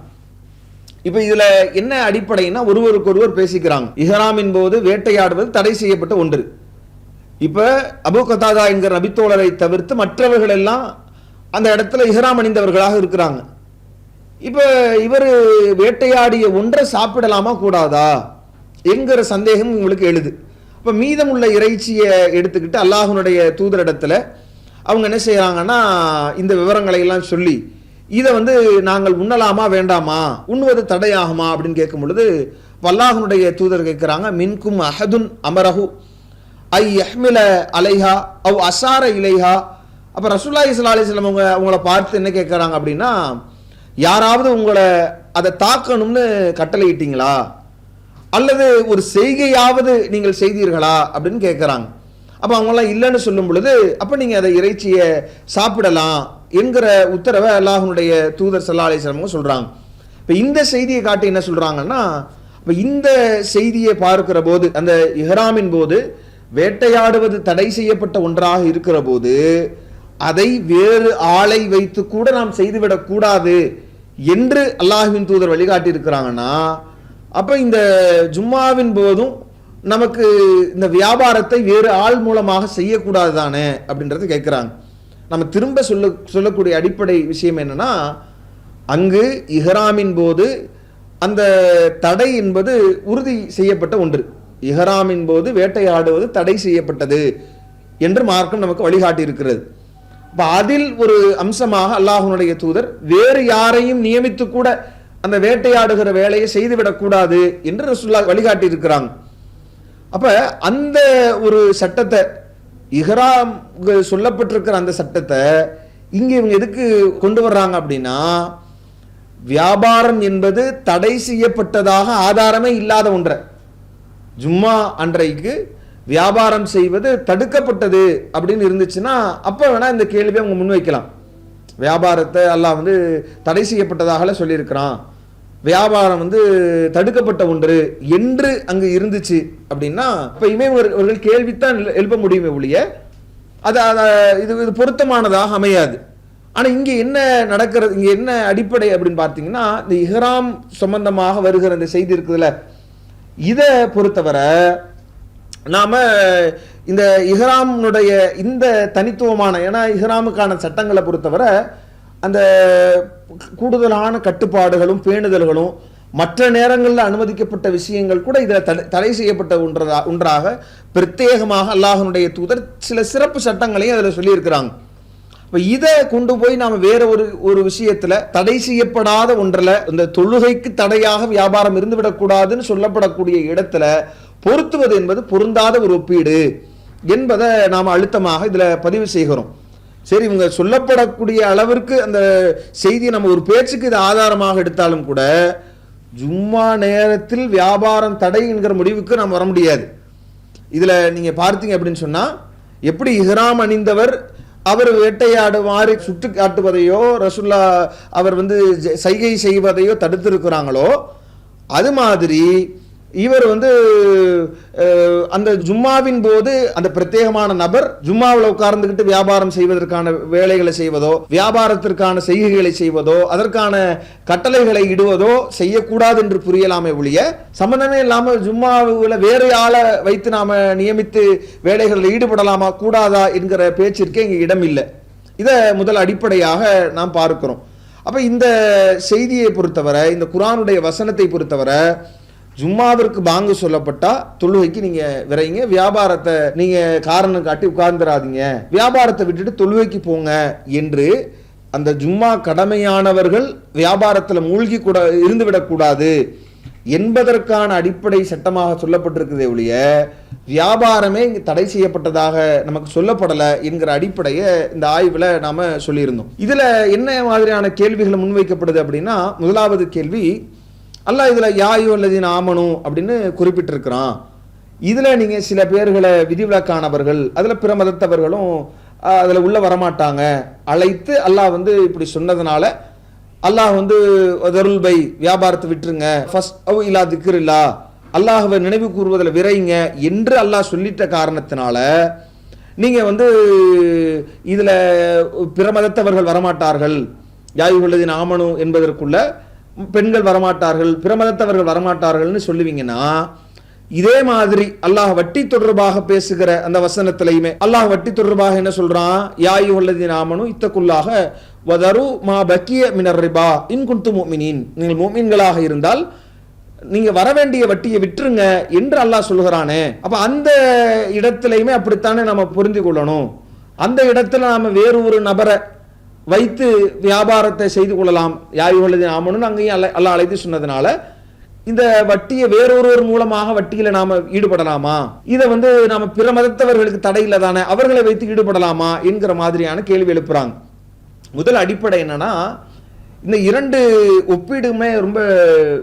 இப்ப இதுல என்ன அடிப்படைன்னா, ஒருவருக்கு ஒருவர் பேசிக்கிறாங்க. இஹ்ராமின் போது வேட்டையாடுவது தடை செய்யப்பட்ட ஒன்று. இப்ப அபூ கத்தாதா என்கிற நபித்தோழரை தவிர்த்து மற்றவர்கள் எல்லாம் அந்த இடத்துல இஹ்ராம் அணிந்தவர்களாக இருக்கிறாங்க. இப்ப இவர் வேட்டையாடிய ஒன்றை சாப்பிடலாமா கூடாதா என்கிற சந்தேகம் உங்களுக்கு எழுது. இப்ப மீதமுள்ள இறைச்சியை எடுத்துக்கிட்டு அல்லாஹ்வுடைய தூதரிடத்துல அவங்க என்ன செய்யறாங்கன்னா, இந்த விவரங்களை எல்லாம் சொல்லி இதை நாங்கள் உண்ணலாமா வேண்டாமா, உண்ணுவது தடையாகுமா அப்படின்னு கேட்கும் பொழுது அல்லாஹ்வுடைய தூதர் கேட்கிறாங்க, மின்கும் அஹதுன் அமரஹு ஐ யஹ்மில அலைஹா அவ் அசார இலைஹா. அப்ப ரசூலுல்லாஹி ஸல்லல்லாஹு அலைஹி வஸல்லம் உங்களை பார்த்து என்ன கேட்கறாங்க அப்படின்னா, யாராவது உங்களை அதை தாக்கணும்னு கட்டளையிட்டீங்களா, அல்லது ஒரு செய்கையாவது நீங்கள் செய்தீர்களா அப்படின்னு கேட்கறாங்க. அப்ப அவங்களாம் இல்லைன்னு சொல்லும் பொழுது, அப்ப நீங்க அதை இறைச்சியை சாப்பிடலாம் என்கிற உத்தரவை அல்லாஹ்வுடைய தூதர் ஸல்லல்லாஹு அலைஹி வஸல்லம் சொல்றாங்க. இப்ப இந்த செய்தியை காட்டி என்ன சொல்றாங்கன்னா, இப்ப இந்த செய்தியை பார்க்கிற போது, அந்த இஹ்ராமின் போது வேட்டையாடுவது தடை செய்யப்பட்ட ஒன்றாக இருக்கிற போது அதை வேறு ஆளை வைத்து கூட நாம் செய்துவிடக் கூடாது என்று அல்லாஹ்வின் தூதர் வழிகாட்டி இருக்கிறாங்கன்னா, அப்ப இந்த ஜும்மாவின் போதும் நமக்கு இந்த வியாபாரத்தை வேறு ஆள் மூலமாக செய்யக்கூடாது தானே அப்படின்றது கேட்கிறாங்க. நம்ம திரும்ப சொல்லக்கூடிய அடிப்படை விஷயம் என்னன்னா, அங்கு இஹ்ராமின் போது அந்த தடை என்பது உறுதி செய்யப்பட்ட ஒன்று. இஹ்ராமின் போது வேட்டையாடுவது தடை செய்யப்பட்டது என்று மார்க்கம் நமக்கு வழிகாட்டி இருக்கிறது. அதில் ஒரு அம்சமாக அல்லாஹ்வுடைய தூதர் வேறு யாரையும் நியமித்து கூட அந்த வேட்டையாடுகிற வேலையை செய்துவிடக் கூடாது என்று ரசூலுல்லாஹ் வழிகாட்டி இருக்கிறாங்க. அப்ப அந்த ஒரு சட்டத்தை, இஹ்ராம் சொல்லப்பட்டிருக்கிற அந்த சட்டத்தை இங்க இவங்க எதுக்கு கொண்டு வர்றாங்க அப்படின்னா, வியாபாரம் என்பது தடை செய்யப்பட்டதாக ஆதாரமே இல்லாத ஒன்றை, ஜும்மா அன்றைக்கு வியாபாரம் செய்வது தடுக்கப்பட்டது அப்படின்னு இருந்துச்சுன்னா அப்ப வேணா இந்த கேள்வியை அவங்க முன்வைக்கலாம். வியாபாரத்தை அல்லாஹ் தடை செய்யப்பட்டதாக சொல்லியிருக்கிறான், வியாபாரம் தடுக்கப்பட்ட ஒன்று என்று அங்கு இருந்துச்சு அப்படின்னா இப்பயுமே ஒரு கேள்வித்தான் எழுப்ப முடியுமே ஒழிய இது பொருத்தமானதாக அமையாது. ஆனா இங்க என்ன நடக்கிறது, இங்க என்ன அடிப்படை அப்படின்னு பார்த்தீங்கன்னா, இந்த இஹ்ராம் சம்பந்தமாக வருகிற இந்த செய்தி இருக்குதுல்ல, இதை பொறுத்தவரை நாம இந்த இஹ்ராமுடைய இந்த தனித்துவமான, ஏன்னா இஹ்ராமுக்கான சட்டங்களை பொறுத்தவரை அந்த கூடுதலான கட்டுப்பாடுகளும் பேணுதல்களும் மற்ற நேரங்களில் அனுமதிக்கப்பட்ட விஷயங்கள் கூட இதில் தடை செய்யப்பட்ட ஒன்றாக பிரத்யேகமாக அல்லாஹ்வுடைய தூதர் சில சிறப்பு சட்டங்களையும் அதில் சொல்லியிருக்கிறாங்க. இப்போ இதை கொண்டு போய் நாம் வேற ஒரு விஷயத்தில் தடை செய்யப்படாத ஒன்றில் இந்த தொழுகைக்கு தடையாக வியாபாரம் இருந்துவிடக்கூடாதுன்னு சொல்லப்படக்கூடிய இடத்துல பொருத்துவது என்பது பொருந்தாத ஒரு ஒப்பீடு என்பதை நாம் அழுத்தமாக இதில் பதிவு செய்கிறோம். சரி, இவங்க சொல்லப்படக்கூடிய அளவிற்கு அந்த செய்தியை நம்ம ஒரு பேச்சுக்கு இது ஆதாரமாக எடுத்தாலும் கூட ஜும்மா நேரத்தில் வியாபாரம் தடை என்கிற முடிவுக்கு நாம் வர முடியாது. இதில் நீங்கள் பார்த்தீங்க அப்படின்னு சொன்னால், எப்படி இஹ்ராம் அணிந்தவர் அவர் வேட்டையாடுமாறு சுட்டு காட்டுவதையோ ரசூலுல்லா அவர் சைகை செய்வதையோ தடுத்திருக்கிறாங்களோ, அது மாதிரி இவர் அந்த ஜும்மாவின் போது அந்த பிரத்யேகமான நபர் ஜும்மாவில் உட்கார்ந்துகிட்டு வியாபாரம் செய்வதற்கான வேலைகளை செய்வதோ, வியாபாரத்திற்கான செய்கைகளை செய்வதோ, அதற்கான கட்டளைகளை இடுவதோ செய்யக்கூடாது என்று புரியலாமே ஒழிய, சம்பந்தமே இல்லாமல் ஜும்மாவில் வேறு ஆளை வைத்து நாம நியமித்து வேலைகளில் ஈடுபடலாமா கூடாதா என்கிற பேச்சிற்கே இங்கே இடம் இல்லை. இதை முதல் அடிப்படையாக நாம் பார்க்கிறோம். அப்ப இந்த செய்தியை பொறுத்தவரை, இந்த குர்ஆனுடைய வசனத்தை பொறுத்தவரை, ஜும்மாவிற்கு பாங்கு சொல்லப்பட்டா தொழுகைக்கு நீங்க விரைங்க, வியாபாரத்தை நீங்க காரணம் காட்டி உட்கார்ந்துடாதீங்க, வியாபாரத்தை விட்டுட்டு தொழுகைக்கு போங்க என்று அந்த ஜும்மா கடமையானவர்கள் வியாபாரத்தில் மூழ்கி கூட இருந்துவிடக்கூடாது என்பதற்கான அடிப்படை சட்டமாக சொல்லப்பட்டிருக்கிறதே ஒழிய வியாபாரமே இங்கு தடை செய்யப்பட்டதாக நமக்கு சொல்லப்படலை என்கிற அடிப்படையை இந்த ஆய்வில் நாம சொல்லியிருந்தோம். இதுல என்ன மாதிரியான கேள்விகள் முன்வைக்கப்படுது அப்படின்னா, முதலாவது கேள்வி, அல்லாஹ் இதுல யா அய்யுஹல்லதீன ஆமனு அப்படின்னு குறிப்பிட்டிருக்கிறான். இதுல நீங்க சில பேர்களை விதிவிலக்கானவர்கள், அதுல பிற மதத்தவர்களும் அதுல உள்ள வரமாட்டாங்க, அழைத்து அல்லாஹ் இப்படி சொன்னதுனால அல்லாஹ் தருல் பை வியாபாரத்தை விட்டுருங்க, ஃபஸ்ட் அவ் இலா திக்ரில்லா அல்லாஹ்வை நினைவு கூறுவதில் விரைங்க என்று அல்லாஹ் சொல்லிட்ட காரணத்தினால நீங்க இதுல பிற மதத்தவர்கள் வரமாட்டார்கள், யா அய்யுஹல்லதீன ஆமனு என்பதற்குள்ள பெண்கள் வரமாட்டார்கள், பிற மதத்தவர்கள் வரமாட்டார்கள்னு சொல்லுவீங்கன்னா, இதே மாதிரி அல்லாஹ் வட்டி தொடர்பாக பேசுகிற அந்த வசனத்திலையுமே அல்லாஹ் வட்டி தொடர்பாக என்ன சொல்றான், யா அய்யுஹல்லதீன ஆமனு இத்தகுல்லாஹ வதரு மா பக்கிய மினர் ரிபா இன் குன்தும் முஃமினீன், நீங்கள் முஃமின்களாக இருந்தால் நீங்க வர வேண்டிய வட்டியை விட்டுருங்க என்று அல்லாஹ் சொல்கிறானே. அப்ப அந்த இடத்திலையுமே அப்படித்தானே நம்ம புரிந்து கொள்ளணும். அந்த இடத்துல நாம வேறு ஒரு நபரை வைத்து வியாபாரத்தை செய்து கொள்ளலாம். யாயுள்ளது ஆமனும் அங்கேயும் அல்லாஹ் அழைத்து சொன்னதுனால இந்த வட்டியை வேறொருவர் மூலமாக வட்டியில நாம ஈடுபடலாமா, இதை நாம பிற மதத்தவர்களுக்கு தடை இல்லை தானே, அவர்களை வைத்து ஈடுபடலாமா என்கிற மாதிரியான கேள்வி எழுப்புறாங்க. முதல் அடிப்படை என்னன்னா, இந்த இரண்டு ஒப்பீடுமே ரொம்ப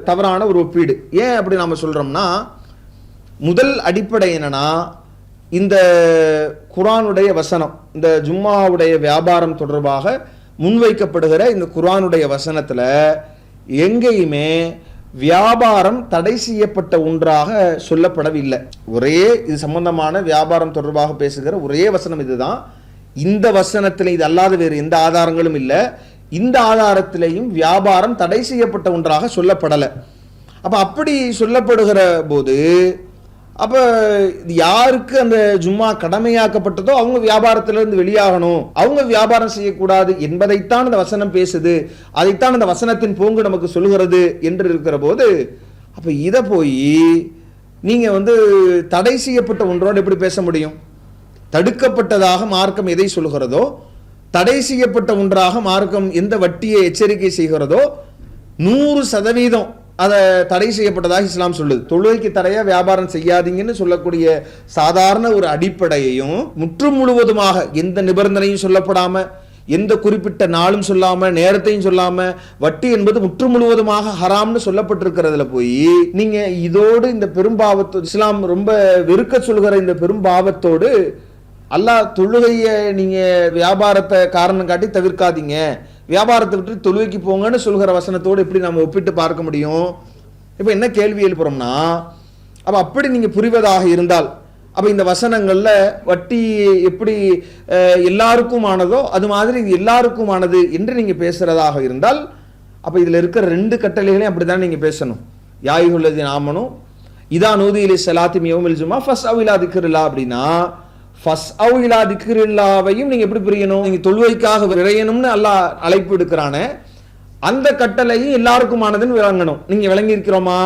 தவறான ஒரு ஒப்பீடு. ஏன் அப்படி நாம சொல்றோம்னா, முதல் அடிப்படை என்னன்னா, இந்த குர்ஆனுடைய வசனம், இந்த ஜும்மாவுடைய வியாபாரம் தொடர்பாக முன்வைக்கப்படுகிற இந்த குர்ஆனுடைய வசனத்துல எங்கேயுமே வியாபாரம் தடை செய்யப்பட்ட ஒன்றாக சொல்லப்படவில்லை. ஒரே இது சம்பந்தமான வியாபாரம் தொடர்பாக பேசுகிற ஒரே வசனம் இதுதான். இந்த வசனத்தில் இது அல்லாத வேறு எந்த ஆதாரங்களும் இல்லை. இந்த ஆதாரத்திலையும் வியாபாரம் தடை செய்யப்பட்ட ஒன்றாக சொல்லப்படலை. அப்ப அப்படி சொல்லப்படுகிற போது அப்ப யாருக்கு அந்த ஜும்மா கடமையாக்கப்பட்டதோ அவங்க வியாபாரத்திலிருந்து வெளியாகணும், அவங்க வியாபாரம் செய்யக்கூடாது என்பதைத்தான் இந்த வசனம் பேசுது, அதைத்தான் இந்த வசனத்தின் போங்கு நமக்கு சொல்லுகிறது என்று இருக்கிற போது, அப்ப இதை போய் நீங்க தடை செய்யப்பட்ட ஒன்றோடு எப்படி பேச முடியும்? தடுக்கப்பட்டதாக மார்க்கம் எதை சொல்லுகிறதோ, தடை செய்யப்பட்ட ஒன்றாக மார்க்கம் எந்த வட்டியை எச்சரிக்கை செய்கிறதோ 100% அதை தடை செய்யப்பட்டதாக இஸ்லாம் சொல்லுது. தொழுகைக்கு தடையா வியாபாரம் செய்யாதீங்கன்னு சொல்லக்கூடிய சாதாரண ஒரு அடிப்படையையும் முற்றும் முழுவதுமாக எந்த நிபந்தனையும் சொல்லப்படாம, எந்த குறிப்பிட்ட நாளும் சொல்லாம, நேரத்தையும் சொல்லாம, வட்டி என்பது முற்றும் முழுவதுமாக ஹராம்னு சொல்லப்பட்டிருக்கிறதுல போய் நீங்க இதோடு இந்த பெரும்பாவத்தோடு, இஸ்லாம் ரொம்ப வெறுக்க சொல்கிற இந்த பெரும்பாவத்தோடு அல்லாஹ் தொழுகையை நீங்க வியாபாரத்தை காரணம் காட்டி தவிர்க்காதீங்க, வியாபாரத்தை விட்டு தொழுகைக்கு போங்கன்னு சொல்கிற வசனத்தோடு எப்படி நம்ம ஒப்பிட்டு பார்க்க முடியும்? இப்ப என்ன கேள்வி எழுப்புறோம்னா, அப்ப அப்படி நீங்க புரிவதாக இருந்தால், அப்ப இந்த வசனங்கள்ல வட்டி எப்படி எல்லாருக்கும் ஆனதோ அது மாதிரி இது எல்லாருக்கும் ஆனது என்று நீங்க பேசுறதாக இருந்தால், அப்ப இதுல இருக்கிற ரெண்டு கட்டளைகளையும் அப்படிதான் நீங்க பேசணும். யாயுள்ளது ஆமனும் இதா நூதியிலே ஸலாத்தி யௌமில் ஜும்ஆ ஃபஸ்அவு இலா திக்ரில்லா அப்படின்னா, ஃபஸ்அவு இலா திக்ரில்லாவையும் நீங்க எப்படி புரியணும்? நீங்க தொழுகைக்காக விரையணும்னு அல்லாஹ் அழைப்பு எடுக்கிறானே, அந்த கட்டளையும் எல்லாருக்குமானதுன்னு விளங்கணும். நீங்க விளங்கி இருக்கிறோமா?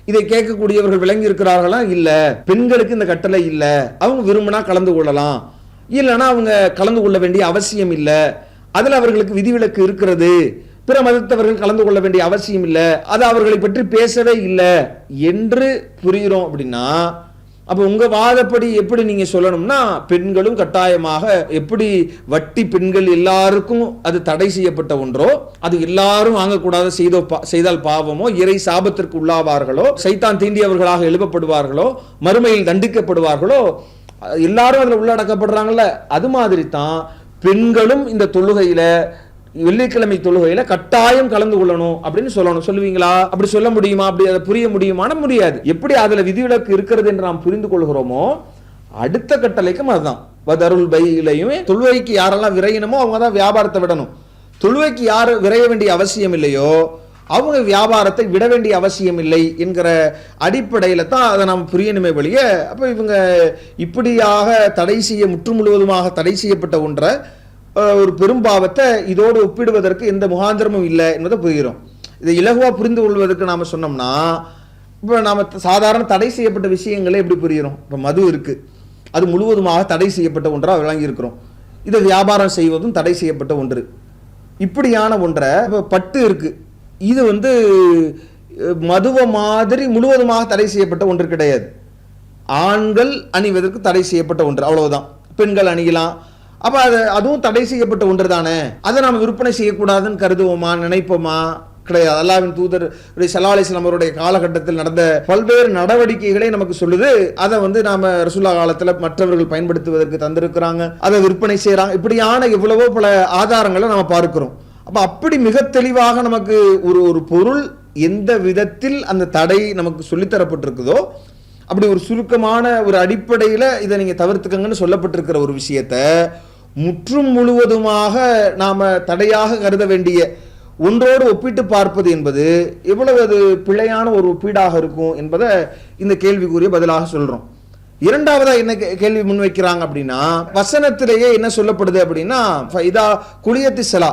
இதை கேட்கக்கூடியவர்கள் விளங்கி இருக்கிறார்களா? இல்ல. பெண்களுக்கு இந்த கட்டளை இல்ல, அவங்க விரும்பினா கலந்து கொள்ளலாம், இல்லைன்னா அவங்க கலந்து கொள்ள வேண்டிய அவசியம் இல்லை, அதுல அவர்களுக்கு விதிவிலக்கு இருக்கிறது, பிற மதத்தவர்கள் கலந்து கொள்ள வேண்டிய அவசியம் இல்லை, அது அவர்களை பற்றி பேசவே இல்லை என்று புரிகிறோம். அப்படின்னா அப்ப உங்க வாதப்படி எப்படி நீங்க சொல்லணும்னா, பெண்களும் கட்டாயமாக எப்படி வட்டி பெண்கள் எல்லாருக்கும் அது தடை செய்யப்பட்ட ஒன்றோ, அது எல்லாரும் வாங்கக்கூடாது, செய்தால் பாவமோ, இறை சாபத்திற்கு உள்ளாவார்களோ, சைத்தான் தீண்டியவர்களாக எழுப்பப்படுவார்களோ, மறுமையில் தண்டிக்கப்படுவார்களோ, எல்லாரும் அதுல உள்ளடக்கப்படுறாங்கல்ல, அது மாதிரி தான் பெண்களும் இந்த தொழுகையில, வெள்ளிக்கிழமை தொழுகையில கட்டாயம் கலந்து கொள்ளணும் அப்படின்னு சொல்லணும். சொல்லுவீங்களா? அப்படி சொல்ல முடியுமா? அப்படி அதை புரிய முடியுமான? முடியாது. எப்படி அதுல விதிவிலக்கு இருக்கிறது என்று நாம் புரிந்து கொள்கிறோமோ, அடுத்த கட்டளைக்கும் அதுதான். வதருல் பையிலையுமே தொழுகைக்கு யாரெல்லாம் விரையணுமோ அவங்க தான் வியாபாரத்தை விடணும். தொழுகைக்கு யார் விரைய வேண்டிய அவசியம் இல்லையோ அவங்க வியாபாரத்தை விட வேண்டிய அவசியம் இல்லை என்கிற அடிப்படையில தான் அதை நாம் புரியணுமே வெளிய. அப்ப இவங்க இப்படியாக தடை செய்ய முற்று முழுவதுமாக தடை செய்யப்பட்ட ஒன்றை ஒரு பெரும்பாவத்தை இதோடு ஒப்பிடுவதற்கு எந்த முகாந்திரமும் இல்லை என்பதை புரிகிறோம். இதை இலகுவா புரிந்து கொள்வதற்கு நாம சொன்னோம்னா, இப்ப நாம சாதாரண தடை செய்யப்பட்ட விஷயங்களே எப்படி புரிகிறோம்? இப்ப மது இருக்கு, அது முழுவதுமாக தடை செய்யப்பட்ட ஒன்றாக விளங்கி இருக்கிறோம். இதை வியாபாரம் செய்வதும் தடை செய்யப்பட்ட ஒன்று. இப்படியான ஒன்றை பட்டு இருக்கு, இது மதுவ மாதிரி முழுவதுமாக தடை செய்யப்பட்ட ஒன்று கிடையாது. ஆண்கள் அணிவதற்கு தடை செய்யப்பட்ட ஒன்று, அவ்வளவுதான். பெண்கள் அணியலாம். அப்ப அதுவும் தடை செய்யப்பட்ட ஒன்று தானே, அதை நாம விற்பனை செய்யக்கூடாதுன்னு கருதுவோமா, நினைப்போமா? கிடையாது. அல்லாஹ்வின் தூதர் ஸல்லல்லாஹு அலைஹி வஸல்லம் அவருடைய காலகட்டத்தில் நடந்த பல்வேறு நடவடிக்கைகளை நமக்கு சொல்லுது. அதை நாம ரசூலுல்லாஹ் காலத்துல மற்றவர்கள் பயன்படுத்துவதற்கு தந்திருக்கிறாங்க, அதை விற்பனை செய்யறாங்க. இப்படியான எவ்வளவோ பல ஆதாரங்களை நம்ம பார்க்கிறோம். அப்ப அப்படி மிக தெளிவாக நமக்கு ஒரு பொருள் எந்த விதத்தில் அந்த தடை நமக்கு சொல்லித்தரப்பட்டிருக்குதோ, அப்படி ஒரு சுருக்கமான ஒரு அடிப்படையில இதை நீங்க தவிர்த்துக்கங்கன்னு சொல்லப்பட்டிருக்கிற ஒரு விஷயத்த முற்றும் முழுவதுமாக நாம தடையாக கருத வேண்டிய ஒன்றோடு ஒப்பிட்டு பார்ப்பது என்பது எவ்வளவு அது பிழையான ஒரு ஒப்பீடாக இருக்கும் என்பதை இந்த கேள்விக்குரிய பதிலாக சொல்றோம். இரண்டாவதா என்ன கேள்வி முன்வைக்கிறாங்க அப்படின்னா, வசனத்திலேயே என்ன சொல்லப்படுது அப்படின்னா, இதா குலியத்தி ஸலா,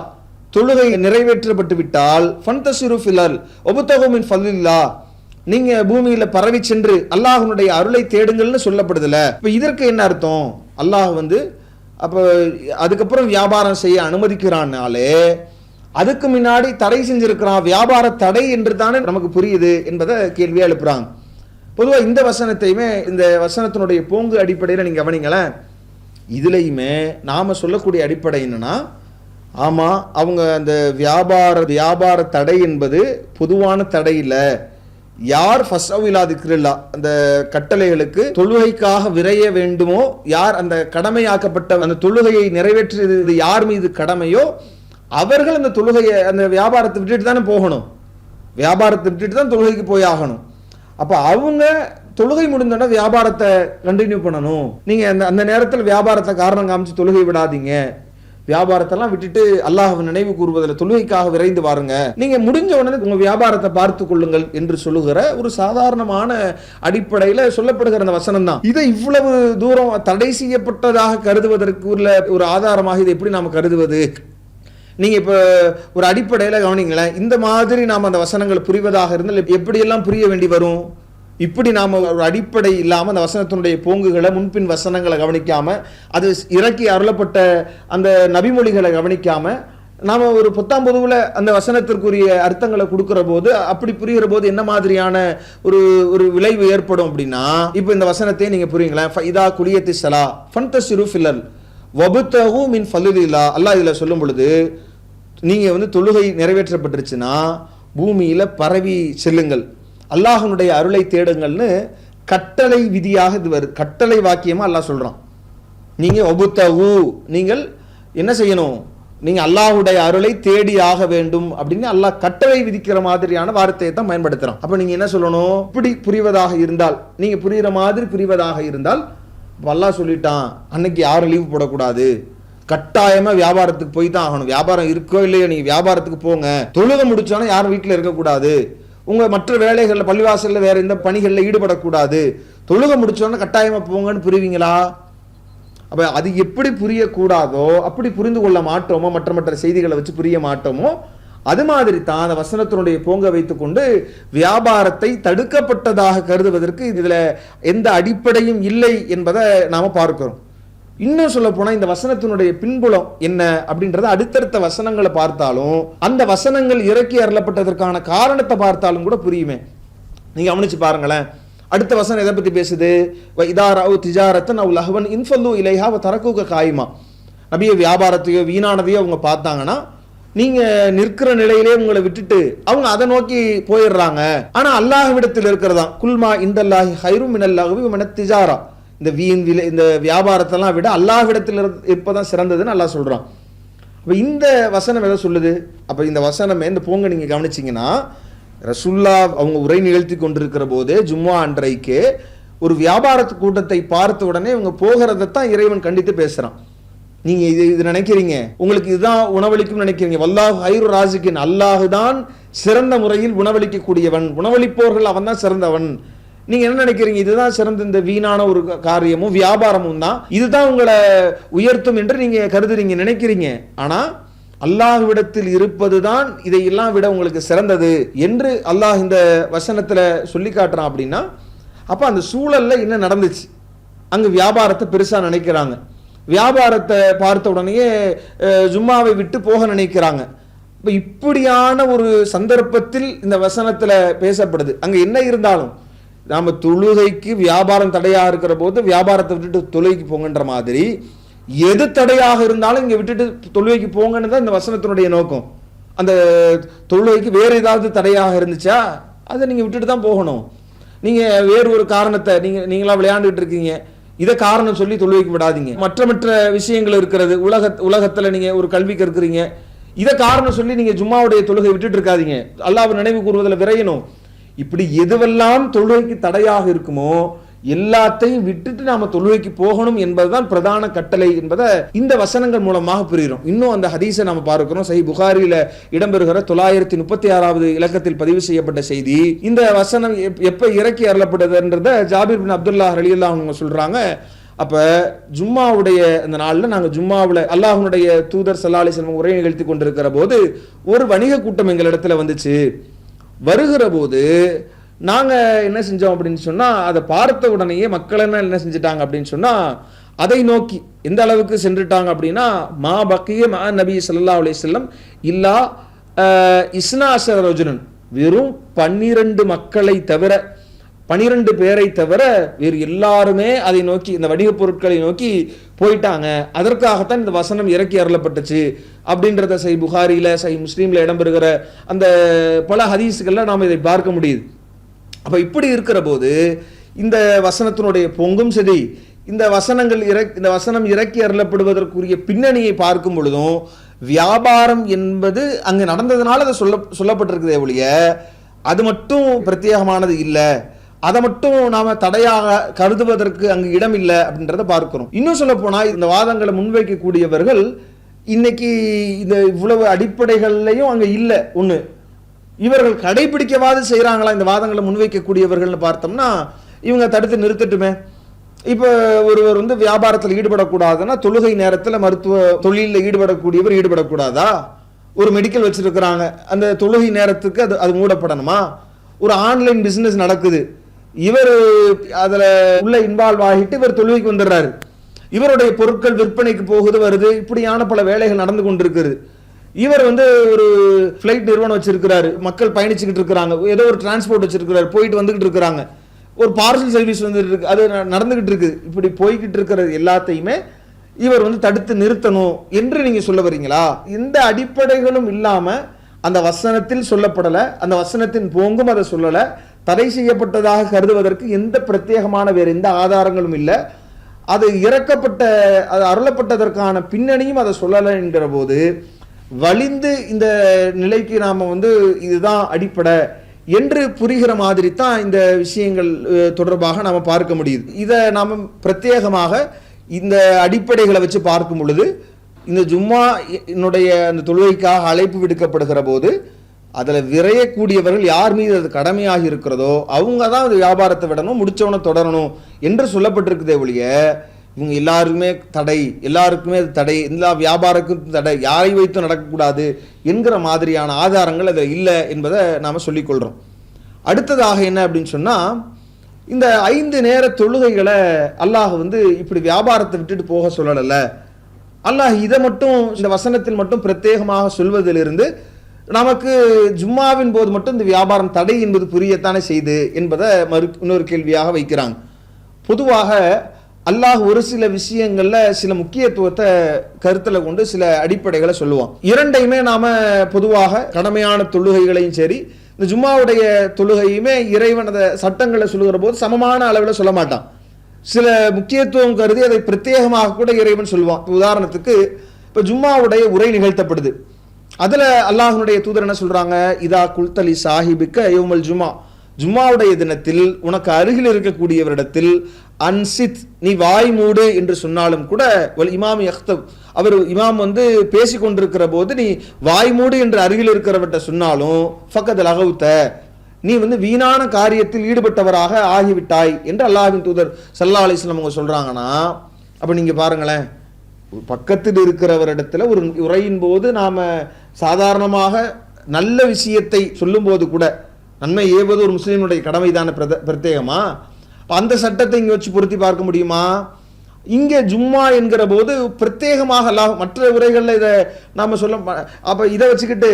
தொழுகை நிறைவேற்றப்பட்டு விட்டால் ஃபன்தஷிரு ஃபில் அர்ல் வப்தகு மின் ஃபத்லில்லாஹ், நீங்க பூமியில பரவி சென்று அல்லாஹ்வுடைய அருளை தேடுங்கள்னு சொல்லப்படுதுல. இப்ப இதற்கு என்ன அர்த்தம்? அல்லாஹ் அப்போ அதுக்கப்புறம் வியாபாரம் செய்ய அனுமதிக்கிறான்னாலே அதுக்கு முன்னாடி தடை செஞ்சிருக்கிறான், வியாபார தடை என்று தானே நமக்கு புரியுது என்பதை கேள்வியா எழுப்புறாங்க. பொதுவாக இந்த வசனத்தையுமே, இந்த வசனத்தினுடைய போங்கு அடிப்படையில் நீங்க கவனிங்களேன், இதுலையுமே நாம சொல்லக்கூடிய அடிப்படை என்னன்னா, ஆமா அவங்க அந்த வியாபார தடை என்பது பொதுவான தடை இல்லை. யார் ஃபஸ்அவிலாதிக்ரில்லா அந்த கட்டளைகளுக்கு தொழுகைக்காக விரைய வேண்டுமோ, யார் அந்த கடமையாக்கப்பட்ட அந்த தொழுகையை நிறைவேற்றியது யார் மீது கடமையோ அவர்கள் அந்த தொழுகையை அந்த வியாபாரத்தை விட்டுட்டு தானே போகணும், வியாபாரத்தை விட்டுட்டு தான் தொழுகைக்கு போய் ஆகணும். அப்ப அவங்க தொழுகை முடிந்தோன்னா வியாபாரத்தை கண்டினியூ பண்ணணும். நீங்க அந்த நேரத்தில் வியாபாரத்தை காரணம் காமிச்சு தொழுகை விடாதீங்க, வியாபாரத்தெல்லாம் விட்டுட்டு அல்லாஹ்வை நினைவு கூறுவதில் தொழுகைக்காக விரைந்து வாருங்க, நீங்க முடிஞ்ச உடனே உங்க வியாபாரத்தை பார்த்து கொள்ளுங்கள் என்று சொல்லுகிற ஒரு சாதாரணமான அடிப்படையில் சொல்லப்படுகிற அந்த வசனம் தான். இதை இவ்வளவு தூரம் தடை செய்யப்பட்டதாக கருதுவதற்கு ஒரு ஆதாரமாக இதை எப்படி நாம கருதுவது? நீங்க இப்ப ஒரு அடிப்படையில கவனிங்களேன், இந்த மாதிரி நாம அந்த வசனங்கள் புரிவதாக இருந்தால் எப்படியெல்லாம் புரிய வேண்டி வரும்? இப்படி நாம ஒரு அடிப்படை இல்லாம அந்த வசனத்தினுடைய போங்குகளை முன்பின் வசனங்களை கவனிக்காம, அது இறக்கி அருளப்பட்ட அந்த நபிமொழிகளை கவனிக்காம, நாம ஒரு பொத்தாம் பொதுவுல அந்த வசனத்திற்குரிய அர்த்தங்களை கொடுக்கிற போது, அப்படி புரிகிற போது என்ன மாதிரியான ஒரு விளைவு ஏற்படும் அப்படின்னா, இப்ப இந்த வசனத்தை நீங்க புரியுங்களேன், ஃபைதா குலியத்தி ஸலா ஃபன்தஷிரு ஃபில் வபுத்தஹு மின் ஃபலிலில்லா, அல்லாஹ் இதுல சொல்லும் பொழுது நீங்க தொழுகை நிறைவேற்றப்பட்டுருச்சுன்னா பூமியில பரவி செல்லுங்கள், அல்லாஹ்வுடைய அருளை தேடுங்கள்னு கட்டளை விதியாக இது வருது, கட்டளை வாக்கியமா அல்லாஹ் சொல்றான். நீங்க வபுத்தஹு நீங்கள் என்ன செய்யணும், நீங்க அல்லாஹ்வுடைய அருளை தேடி ஆக வேண்டும் அப்படின்னு அல்லாஹ் கட்டளை விதிக்கிற மாதிரியான வார்த்தையை தான் பயன்படுத்துறான். அப்ப நீங்க என்ன சொல்லணும், இப்படி புரிவதாக இருந்தால், நீங்க புரிகிற மாதிரி புரிவதாக இருந்தால், அல்லாஹ் சொல்லிட்டான் அன்னைக்கு யாரும் லீவு போடக்கூடாது, கட்டாயமா வியாபாரத்துக்கு போய் தான் ஆகணும், வியாபாரம் இருக்கோ இல்லையோ நீங்க வியாபாரத்துக்கு போங்க, தொழுகை முடிச்சாலும் யாரும் வீட்டில் இருக்கக்கூடாது, உங்க மற்ற வேலைகள்ல பள்ளிவாசல்ல வேற எந்த பணிகளில் ஈடுபடக்கூடாது, தொழுகை முடிச்சோன்னா கட்டாயமா போங்கன்னு புரிவீங்களா? அப்ப அது எப்படி புரியக்கூடாதோ அப்படி புரிந்து கொள்ள மாட்டோமோ, மற்ற செய்திகளை வச்சு புரிய மாட்டோமோ, அது மாதிரி தான் அந்த வசனத்தினுடைய போங்க வைத்துக் கொண்டு வியாபாரத்தை தடுக்கப்பட்டதாக கருதுவதற்கு இதுல எந்த அடிப்படையும் இல்லை என்பதை நாம பார்க்கிறோம். இன்னும் சொல்ல போனா இந்த வசனத்தினுடைய பின்புலம் என்ன அப்படின்றத அடுத்தடுத்த வசனங்களை பார்த்தாலும், அந்த வசனங்கள் இறக்கி அருளப்பட்டதற்கான காரணத்தை பார்த்தாலும் கூட புரியுமே. நீங்க கவனிச்சு பாருங்களேன், அடுத்த வசனம் எதை பத்தி பேசுது, இதாராவு திஜாரத்தன் அவ் லஹவன் இன்ஃபல்லு இலைஹா வ தரக்குக காயிமா, நபிய வியாபாரத்தையோ வீணானதையோ அவங்க பார்த்தாங்கன்னா நீங்க நிற்கிற நிலையிலே உங்களை விட்டுட்டு அவங்க அதை நோக்கி போயிடுறாங்க. ஆனா அல்லாஹ்விடத்தில் இருக்கிறதா குல்மா இந்தல்லாஹி ஹைரும் மினல்லாஹி வ மினத் திஜாரா, இந்த இந்த வியாபாரத்தெல்லாம் விட அல்லாஹ்விடத்தில் இருப்பதான் சிறந்ததுன்னு அல்லாஹ் சொல்றான். அப்ப இந்த வசனம் எதை சொல்லுது? அப்ப இந்த வசனமே இந்த போங்க நீங்க கவனிச்சீங்கன்னா, ரசூல்லா அவங்க உரை நிகழ்த்தி கொண்டிருக்கிற போதே ஜும்மா அன்றைக்கு ஒரு வியாபார கூட்டத்தை பார்த்த உடனே இவங்க போகிறதான் இறைவன் கண்டித்து பேசுறான். நீங்க இது நினைக்கிறீங்க, உங்களுக்கு இதுதான் உணவளிக்கும் நினைக்கிறீங்க, வல்லாஹு ஹைரு ராசிக்கின், அல்லாஹு தான் சிறந்த முறையில் உணவளிக்க கூடியவன், உணவளிப்பவர்கள் அவன் தான் சிறந்தவன். நீங்க என்ன நினைக்கிறீங்க, இதுதான் சிறந்த இந்த வீணான ஒரு காரியமும் வியாபாரமும் தான் இதுதான் உங்களை உயர்த்தும் என்று நீங்க கருதுறீங்க, நினைக்கிறீங்க. ஆனா அல்லாஹ்விடத்தில் இருப்பதுதான் இதையெல்லாம் விட உங்களுக்கு சிறந்தது என்று அல்லாஹ் இந்த வசனத்துல சொல்லி காட்டுறான். அப்படின்னா அப்ப அந்த சூழல்ல என்ன நடந்துச்சு, அங்க வியாபாரத்தை பெருசா நினைக்கிறாங்க, வியாபாரத்தை பார்த்த உடனே ஜும்மாவை விட்டு போக நினைக்கிறாங்க. இப்ப இப்படியான ஒரு சந்தர்ப்பத்தில் இந்த வசனத்துல பேசப்படுது. அங்க என்ன இருந்தாலும் நாம தொழுகைக்கு வியாபாரம் தடையாக இருக்கிற போது வியாபாரத்தை விட்டுட்டு தொழுகைக்கு போங்கன்ற மாதிரி எது தடையாக இருந்தாலும் இங்க விட்டுட்டு தொழுகைக்கு போங்கன்னு தான் இந்த வசனத்தினுடைய நோக்கம். அந்த தொழுகைக்கு வேற ஏதாவது தடையாக இருந்துச்சா அதை நீங்க விட்டுட்டு தான் போகணும். நீங்க வேறு ஒரு காரணத்தை நீங்களா விளையாண்டுட்டு இருக்கீங்க, இதை காரணம் சொல்லி தொழுகைக்கு விடாதீங்க. மற்ற விஷயங்கள் இருக்கிறது, உலகத்துல நீங்க ஒரு கல்வி கற்கிறீங்க, இதை காரணம் சொல்லி நீங்க ஜும்மாவுடைய தொழுகை விட்டுட்டு இருக்காதீங்க, அல்லாஹ்வை நினைவு கூறுவதில் விரையணும். இப்படி எதுவெல்லாம் தொழுகைக்கு தடையாக இருக்குமோ எல்லாத்தையும் விட்டுட்டு நாம தொழுகைக்கு போகணும் என்பதுதான் பிரதான கட்டளை என்பதை இந்த வசனங்கள் மூலமாக புரிகிறோம். இன்னும் அந்த ஹதீஸை நாம பார்க்கிறோம். சஹீஹ் புகாரியில இடம்பெறுகிற 936வது இலக்கத்தில் பதிவு செய்யப்பட்ட செய்தி. இந்த வசனம் எப்ப இறக்கி அருளப்பட்டதுன்றத ஜாபிர் பின் அப்துல்லாஹ் ரலியல்லாஹு அன்ஹு சொல்றாங்க. அப்ப ஜும்மாவுடைய அந்த நாள்ல நாங்க ஜும்மாவுல அல்லாஹ்வுடைய தூதர் ஸல்லல்லாஹு அலைஹி வஸல்லம் உரை நிகழ்த்தி கொண்டிருக்கிற போது ஒரு வணிக கூட்டம் எங்களிடத்துல வந்துச்சு. வருகிற போது நாங்க என்ன செஞ்சோம் அப்படின்னு சொன்னா, அதை பார்த்த உடனேயே மக்கள் என்ன செஞ்சிட்டாங்க அப்படின்னு சொன்னா, அதை நோக்கி எந்த அளவுக்கு சென்றுட்டாங்க அப்படின்னா, மா பக்கிய மா நபி ஸல்லல்லாஹு அலைஹி வஸல்லம் இல்லா இஸ்னாஸர ரஜுலன், வெறும் 12 மக்களை தவிர, 12 பேரை தவிர வேறு எல்லாருமே அதை நோக்கி, இந்த வணிகப் பொருட்களை நோக்கி போயிட்டாங்க. அதற்காகத்தான் இந்த வசனம் இறக்கி அருளப்பட்டுச்சு அப்படின்றத சஹீஹ் புகாரில சஹீஹ் முஸ்லீம்ல இடம்பெறுகிற அந்த பல ஹதீஸ்கள்ல நாம் இதை பார்க்க முடியுது. அப்ப இப்படி இருக்கிற போது இந்த வசனத்தினுடைய பொங்கும் சரி, இந்த வசனம் இறக்கி அருளப்படுவதற்குரிய பின்னணியை பார்க்கும் பொழுதும் வியாபாரம் என்பது அங்கு நடந்ததுனால அதை சொல்லப்பட்டிருக்குதே ஒழிய அது மட்டும் பிரத்யேகமானது இல்லை, அதை மட்டும் நாம தடையாக கருதுவதற்கு அங்கு இடம் இல்லை அப்படின்றத பார்க்கிறோம். இன்னும் சொல்ல போனா இந்த வாதங்களை முன்வைக்கக்கூடியவர்கள் இன்னைக்கு இந்த இவ்வளவு அடிப்படைகள்லையும் அங்க இல்லை. ஒண்ணு, இவர்கள் கடைபிடிக்கவாது செய்யறாங்களா இந்த வாதங்களை முன்வைக்கக்கூடியவர்கள்னு பார்த்தோம்னா, இவங்க தடுத்து நிறுத்தட்டுமே. இப்போ ஒருவர் வியாபாரத்தில் ஈடுபடக்கூடாதுன்னா தொழுகை நேரத்தில் மருத்துவ தொழிலில் ஈடுபடக்கூடியவர் ஈடுபடக்கூடாதா? ஒரு மெடிக்கல் வச்சிருக்கிறாங்க, அந்த தொழுகை நேரத்துக்கு அது மூடப்படணுமா? ஒரு ஆன்லைன் பிசினஸ் நடக்குது, இவர் அதில் உள்ள இன்வால்வ் ஆகிட்டு இவர் தொழுகைக்கு வந்துடுறாரு, இவருடைய பொருட்கள் விற்பனைக்கு போகுது வருது, இப்படியான பல வேலைகள் நடந்து கொண்டிருக்குது. இவர் ஒரு ஃப்ளைட் நிறுவனம் வச்சிருக்கிறாரு, மக்கள் பயணிச்சுக்கிட்டு இருக்கிறாங்க, ஏதோ ஒரு டிரான்ஸ்போர்ட் வச்சிருக்கிறாரு, போயிட்டு வந்துகிட்டு இருக்கிறாங்க, ஒரு பார்சல் சர்வீஸ் இருக்கு, அது நடந்துகிட்டு இருக்குது. இப்படி போய்கிட்டு இருக்கிறது எல்லாத்தையுமே இவர் தடுத்து நிறுத்தணும் என்று நீங்க சொல்ல வரீங்களா? இந்த அடிப்படைகளும் இல்லாம அந்த வசனத்தில் சொல்லப்படல, அந்த வசனத்தின் போங்கும் அதை சொல்லல, தடை செய்யப்பட்டதாக கருதுவதற்கு எந்த பிரத்யேகமான வேறு எந்த ஆதாரங்களும் இல்லை. அது இறக்கப்பட்ட, அது அருளப்பட்டதற்கான பின்னணியும் அதை சொல்லலை என்கிற போது வலிந்து இந்த நிலைக்கு நாம இதுதான் அடிப்படை என்று புரிகிற மாதிரி தான் இந்த விஷயங்கள் தொடர்பாக நாம பார்க்க முடியுது. இதை நாம பிரத்யேகமாக இந்த அடிப்படைகளை வச்சு பார்க்கும் பொழுது, இந்த ஜும்மா என்னுடைய அந்த தொழுகைக்காக அழைப்பு விடுக்கப்படுகிற போது அதில் விரையக்கூடியவர்கள் யார் மீது அது கடமையாகி இருக்கிறதோ அவங்க தான் அந்த வியாபாரத்தை விடணும், முடிச்சவனை தொடரணும் என்று சொல்லப்பட்டிருக்குதே ஒழிய இவங்க எல்லாருக்குமே தடை, எல்லாருக்குமே அது தடை, எல்லா வியாபாரத்துக்கும் தடை, யாரை வைத்து நடக்கக்கூடாது என்கிற மாதிரியான ஆதாரங்கள் அதில் இல்லை என்பதை நாம் சொல்லிக்கொள்கிறோம். அடுத்ததாக என்ன அப்படின்னு சொன்னால், இந்த 5 நேர தொழுகைகளை அல்லாஹ் இப்படி வியாபாரத்தை விட்டுட்டு போக சொல்லலை. அல்லாஹ் இதை மட்டும் இந்த வசனத்தில் மட்டும் பிரத்யேகமாக சொல்வதிலிருந்து நமக்கு ஜும்மாவின் போது மட்டும் இந்த வியாபாரம் தடை என்பது புரியத்தானே செய்து என்பதை இன்னொரு கேள்வியாக வைக்கிறாங்க. பொதுவாக அல்லாஹ் ஒரு சில விஷயங்கள்ல சில முக்கியத்துவத்தை கருத்துல கொண்டு சில அடிப்படைகளை சொல்லுவான். இரண்டையுமே நாம பொதுவாக கடமையான தொழுகைகளையும் சரி இந்த ஜும்மாவுடைய தொழுகையுமே இறைவன் சட்டங்களை சொல்லுகிற போது சமமான அளவில் சொல்ல மாட்டான். சில முக்கியத்துவம் கருதி அதை பிரத்யேகமாக கூட இறைவன் சொல்லுவான். உதாரணத்துக்கு இப்ப ஜும்மாவுடைய உரை நிகழ்த்தப்படுது, அதுல அல்லாஹ்வுடைய தூதர் என்ன சொல்றாங்க, இதா குல்தலி சாஹிபிக்க யௌமல் ஜும்மா, ஜும்மாவுடைய தினத்தில் உனக்கு அருகில் இருக்கக்கூடியவரிடத்தில் அன்சித் நீ வாய் மூடு என்று சொன்னாலும் கூட, இமாம் யக்தப் அவர் இமாம் பேசி கொண்டிருக்கிற போது நீ வாய் மூடு என்று அருகில் இருக்கிறவர்கிட்ட சொன்னாலும் ஃபக்கத் லகவுத்த நீ வீணான காரியத்தில் ஈடுபட்டவராக ஆகிவிட்டாய் என்று அல்லாஹ்வின் தூதர் ஸல்லல்லாஹு அலைஹி வஸல்லம் அவங்க சொல்றாங்கன்னா, அப்ப நீங்க பாருங்களேன், பக்கத்தில் இருக்கிறவரிடத்துல ஒரு உரையின் போது நாம சாதாரணமாக நல்ல விஷயத்தை சொல்லும் போது கூட நன்மை ஏவது ஒரு முஸ்லீமுடைய கடமைதான பிரத்யேகமா? அந்த சட்டத்தை இங்க வச்சு பொருத்தி பார்க்க முடியுமா? இங்கே ஜும்மா என்கிற போது பிரத்யேகமாக அல்லாஹ் மற்ற உரைகள்ல இதை நாம சொல்ல, அப்ப இதை வச்சுக்கிட்டு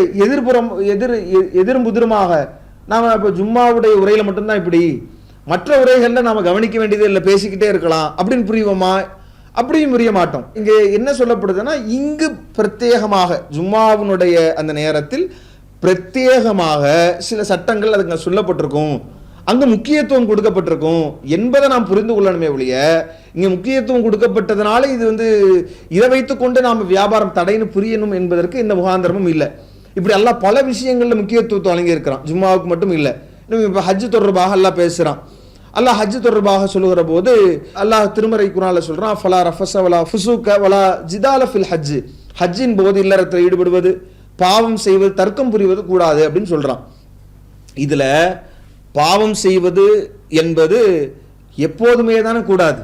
எதிரும் புதிருமாக நாம இப்ப ஜும்மாவுடைய உரையில மட்டும்தான் இப்படி, மற்ற உரைகள்ல நாம கவனிக்க வேண்டியது இல்லை, பேசிக்கிட்டே இருக்கலாம் அப்படின்னு புரியுவோமா? அப்படியும் புரிய மாட்டோம். இங்க என்ன சொல்லப்படுதுன்னா, இங்கு பிரத்யேகமாக ஜும்மாவினுடைய அந்த நேரத்தில் பிரத்யேகமாக சில சட்டங்கள் அதுங்க சொல்லப்பட்டிருக்கும், அங்கு முக்கியத்துவம் கொடுக்கப்பட்டிருக்கும் என்பதை நாம் புரிந்து கொள்ளணுமே ஒழிய, இங்க முக்கியத்துவம் கொடுக்கப்பட்டதுனால இது இதை வைத்துக்கொண்டு நாம் வியாபாரம் தடைன்னு புரியணும் என்பதற்கு எந்த முகாந்திரமும் இல்லை. இப்படி அல்லாஹ் பல விஷயங்கள்ல முக்கியத்துவத்தை வழங்கி இருக்கிறான், ஜும்மாவுக்கு மட்டும் இல்லை. இப்ப ஹஜ் தொடர்பாக அல்லாஹ் பேசுறான். அல்லாஹ் ஹஜ் தொடர்பாக சொல்லுகிற போது அல்லாஹ் திருமறை குர்ஆன்ல சொல்றான், ஃபலா ரஃபஸ வலா ஃபுசூக வலா ஜிதால ஃபில் ஹஜ், ஹஜ்ஜின் போது இல்லறத்தில் ஈடுபடுவது, பாவம் செய்வது, தர்க்கம் புரிவது கூடாது அப்படின்னு சொல்றான். இதுல பாவம் செய்வது என்பது எப்போதுமே தானே கூடாது,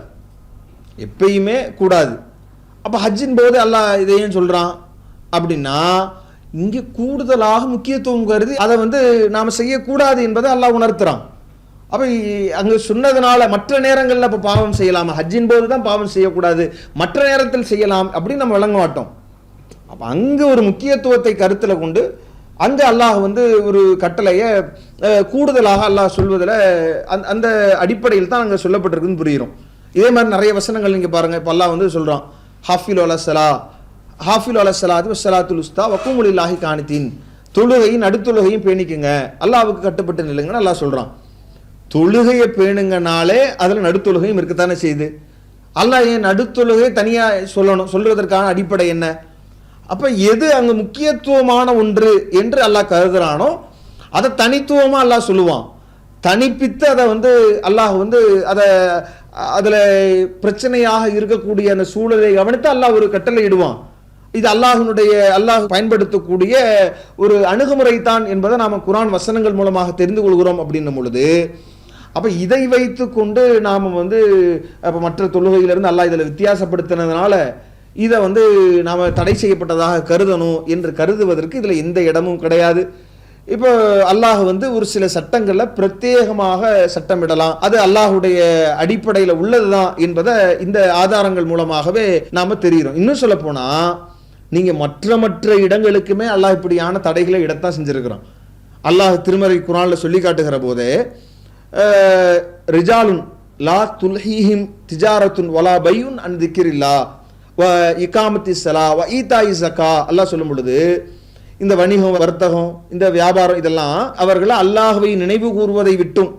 எப்பயுமே கூடாது. அப்ப ஹஜ்ஜின் போது அல்லாஹ் இதையும் சொல்றான் அப்படின்னா, இங்கே கூடுதலாக முக்கியத்துவம் கருதி அதை நாம செய்யக்கூடாது என்பதை அல்லாஹ் உணர்த்துறான். அப்ப அங்க சொன்னதுனால மற்ற நேரங்கள்ல இப்ப பாவம் செய்யலாம், ஹஜ்ஜின் போது தான் பாவம் செய்யக்கூடாது, மற்ற நேரத்தில் செய்யலாம் அப்படின்னு நம்ம விளங்க மாட்டோம். அப்ப அங்க ஒரு முக்கியத்துவத்தை கருத்துல கொண்டு அங்க அல்லாஹ் வந்து ஒரு கட்டளையை கூடுதலாக அல்லாஹ் சொல்வதில் அந்த அடிப்படையில் தான் அங்கே சொல்லப்பட்டிருக்குன்னு புரிகிறோம். இதே மாதிரி நிறைய வசனங்கள் நீங்க பாருங்க. இப்போ அல்லாஹ் வந்து சொல்றான், ஹாஃபில் அலசலா ஹாஃபில் அலசலாத்து வசலாத்துல் உஸ்தா வக்குமுலில்லாஹி காணித்தீன், தொழுகையும் நடுத்தொழுகையும் பேணிக்குங்க, அல்லாஹ்வுக்கு கட்டுப்பட்டு நில்லுங்கன்னு அல்லாஹ் சொல்றான். தொழுகையை பேணுங்கனாலே அதுல நடுத்தொழுகையும் இருக்கத்தானே செய்யுது. அல்லாஹ் ஏன் நடுத்தொழுகை தனியா சொல்லணும்? சொல்றதற்கான அடிப்படை என்ன? அப்ப எது அங்க முக்கியத்துவமான ஒன்று என்று அல்லாஹ் கருதுறானோ அதை தனித்துவமா அல்லாஹ் சொல்லுவான். தனிப்பித்து அதை வந்து அல்லாஹ் வந்து அதை அதுல பிரச்சனையாக இருக்கக்கூடிய அந்த சூழலை கவனித்து அல்லாஹ் ஒரு கட்டளை இடுவான். இது அல்லாஹ் பயன்படுத்தக்கூடிய ஒரு அணுகுமுறை தான் என்பதை நாம குர்ஆன் வசனங்கள் மூலமாக தெரிந்து கொள்கிறோம் அப்படின்னும் பொழுது, அப்ப இதை வைத்து கொண்டு நாம வந்து அப்ப மற்ற தொழுகையிலிருந்து அல்லாஹ் இதில் வித்தியாசப்படுத்தினதுனால இதை வந்து நாம தடை செய்யப்பட்டதாக கருதணும் என்று கருதுவதற்கு இதுல எந்த இடமும் கிடையாது. இப்போ அல்லாஹ் வந்து ஒரு சில சட்டங்கள்ல பிரத்யேகமாக சட்டமிடலாம், அது அல்லாஹுடைய அடிப்படையில் உள்ளதுதான் என்பதை இந்த ஆதாரங்கள் மூலமாகவே நாம தெரிகிறோம். இன்னும் சொல்ல போனா நீங்க மற்ற இடங்களுக்குமே அல்லாஹ் இப்படியான தடைகளை இடத்தான் செஞ்சிருக்கிறான். அல்லாஹ் திருமறை குர்ஆன்ல சொல்லி காட்டுகிற போதே ரிஜாலுன் லா துல்ஹீஹிம் திஜாரத்துன் வலா பையுன் அன் திக்ரில்லா வ இகாமத்தி ஸலா வ ஈதாஇ ஸக்கா அல்லாஹ் சொல்லும் பொழுது இந்த வணிகம், வர்த்தகம், இந்த வியாபாரம் இதெல்லாம் அவர்களை அல்லாஹ்வை நினைவு கூறுவதை விட்டும்,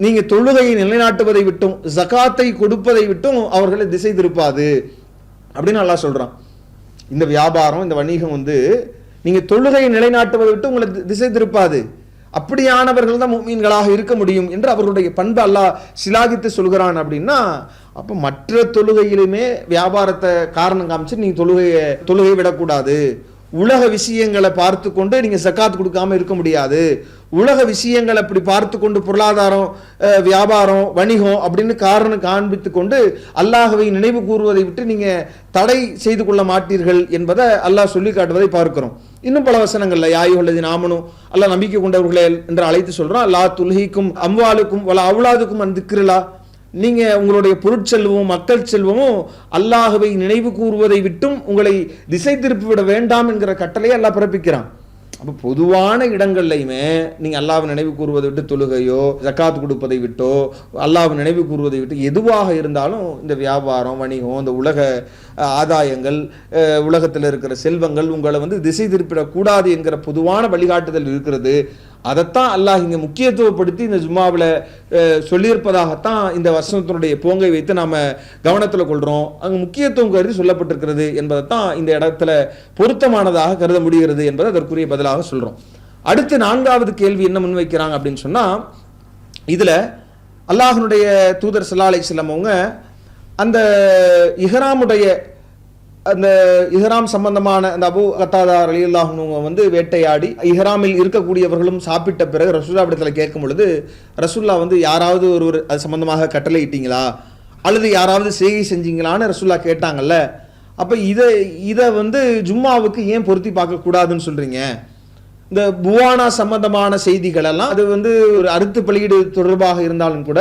நீங்க தொழுகையை நிலைநாட்டுவதை விட்டும், ஜகாத்தை கொடுப்பதை விட்டும் அவர்களை திசை திருப்பாது அப்படின்னு அல்லாஹ் சொல்றான். இந்த வியாபாரம், இந்த வணிகம் வந்து நீங்க தொழுகையை நிலைநாட்டுவதை விட்டு உங்களை திசை திருப்பாது, அப்படியானவர்கள் தான் முஃமின்களாக இருக்க முடியும் என்று அவர்களுடைய பண்பு அல்லாஹ் சிலாகித்து சொல்கிறான். அப்படின்னா அப்ப மற்ற தொழுகையிலுமே வியாபாரத்தை காரணம் காமிச்சு நீங்க தொழுகையை விடக்கூடாது, உலக விஷயங்களை பார்த்து கொண்டு நீங்க ஜகாத் கொடுக்காம இருக்க முடியாது, உலக விஷயங்களை அப்படி பார்த்து கொண்டு பொருளாதாரம், வியாபாரம், வணிகம் அப்படின்னு காரணம் காண்பித்து கொண்டு அல்லாஹ்வை நினைவு கூறுவதை விட்டு நீங்க தடை செய்து கொள்ள மாட்டீர்கள் என்பதை அல்லாஹ் சொல்லி காட்டுவதை பார்க்கிறோம். இன்னும் பல வசனங்கள்ல யாயுஹல்லதீன ஆமனு அல்லாஹ் நம்பிக்கை கொண்டவர்களே என்று அழைத்து சொல்றான். லா துல்ஹீக்கும் அம்வாலுக்கும் வலா அவுலாதுக்கும் அன் திக்ரில்லா, நீங்க உங்களுடைய பொருட்செல்வமும் மக்கள் செல்வமும் அல்லாஹ்வை நினைவு கூறுவதை விட்டும் உங்களை திசை திருப்பி விட வேண்டாம் என்கிற கட்டளையை அல்லாஹ் பிறப்பிக்கிறான். அப்ப பொதுவான இடங்கள்லையுமே நீங்க அல்லாஹ்வை நினைவு கூறுவதை விட்டு தொழுகையோ ஜகாத் கொடுப்பதை விட்டோ அல்லாஹ்வை நினைவு கூறுவதை விட்டு எதுவாக இருந்தாலும் இந்த வியாபாரம், வணிகம், இந்த உலக ஆதாயங்கள், உலகத்தில் இருக்கிற செல்வங்கள் உங்களை வந்து திசை திருப்பிடக்கூடாது என்கிற பொதுவான வழிகாட்டுதல் இருக்கிறது. அதைத்தான் அல்லாஹ் இங்க முக்கியத்துவப்படுத்தி இந்த ஜும்மாவில் சொல்லியிருப்பதாகத்தான் இந்த வசனத்தினுடைய போங்கை வைத்து நாம கவனத்தில் கொள்றோம். அங்கு முக்கியத்துவம் கருதி சொல்லப்பட்டிருக்கிறது என்பதைத்தான் இந்த இடத்துல பொருத்தமானதாக கருத முடிகிறது என்பதை அதற்குரிய பதிலாக சொல்றோம். அடுத்து 4வது கேள்வி என்ன முன்வைக்கிறாங்க அப்படின்னு சொன்னா, இதுல அல்லாஹ்னுடைய தூதர் ஸல்லல்லாஹு அலைஹி வஸல்லம் அவங்க அந்த இஹ்ராமுடைய அந்த இஹ்ராம் சம்பந்தமான அந்த அபூ கத்தாதா ரலியல்லாஹு அன்ஹு வந்து வேட்டையாடி இஹ்ராமில் இருக்கக்கூடியவர்களும் சாப்பிட்ட பிறகு ரசூலுல்லாஹ் இடத்துல கேட்கும் பொழுது ரசூலுல்லாஹ் வந்து யாராவது ஒருவர் அது சம்பந்தமாக கட்டளை இட்டீங்களா அல்லது யாராவது செய்கை செஞ்சீங்களான்னு ரசூலுல்லாஹ் கேட்டாங்கல்ல. அப்ப இதை வந்து ஜும்மாவுக்கு ஏன் பொருத்தி பார்க்க கூடாதுன்னு சொல்றீங்க? இந்த புவானா சம்பந்தமான செய்திகள் எல்லாம் அது வந்து ஒரு அறுத்து பலியீடு தொடர்பாக இருந்தாலும் கூட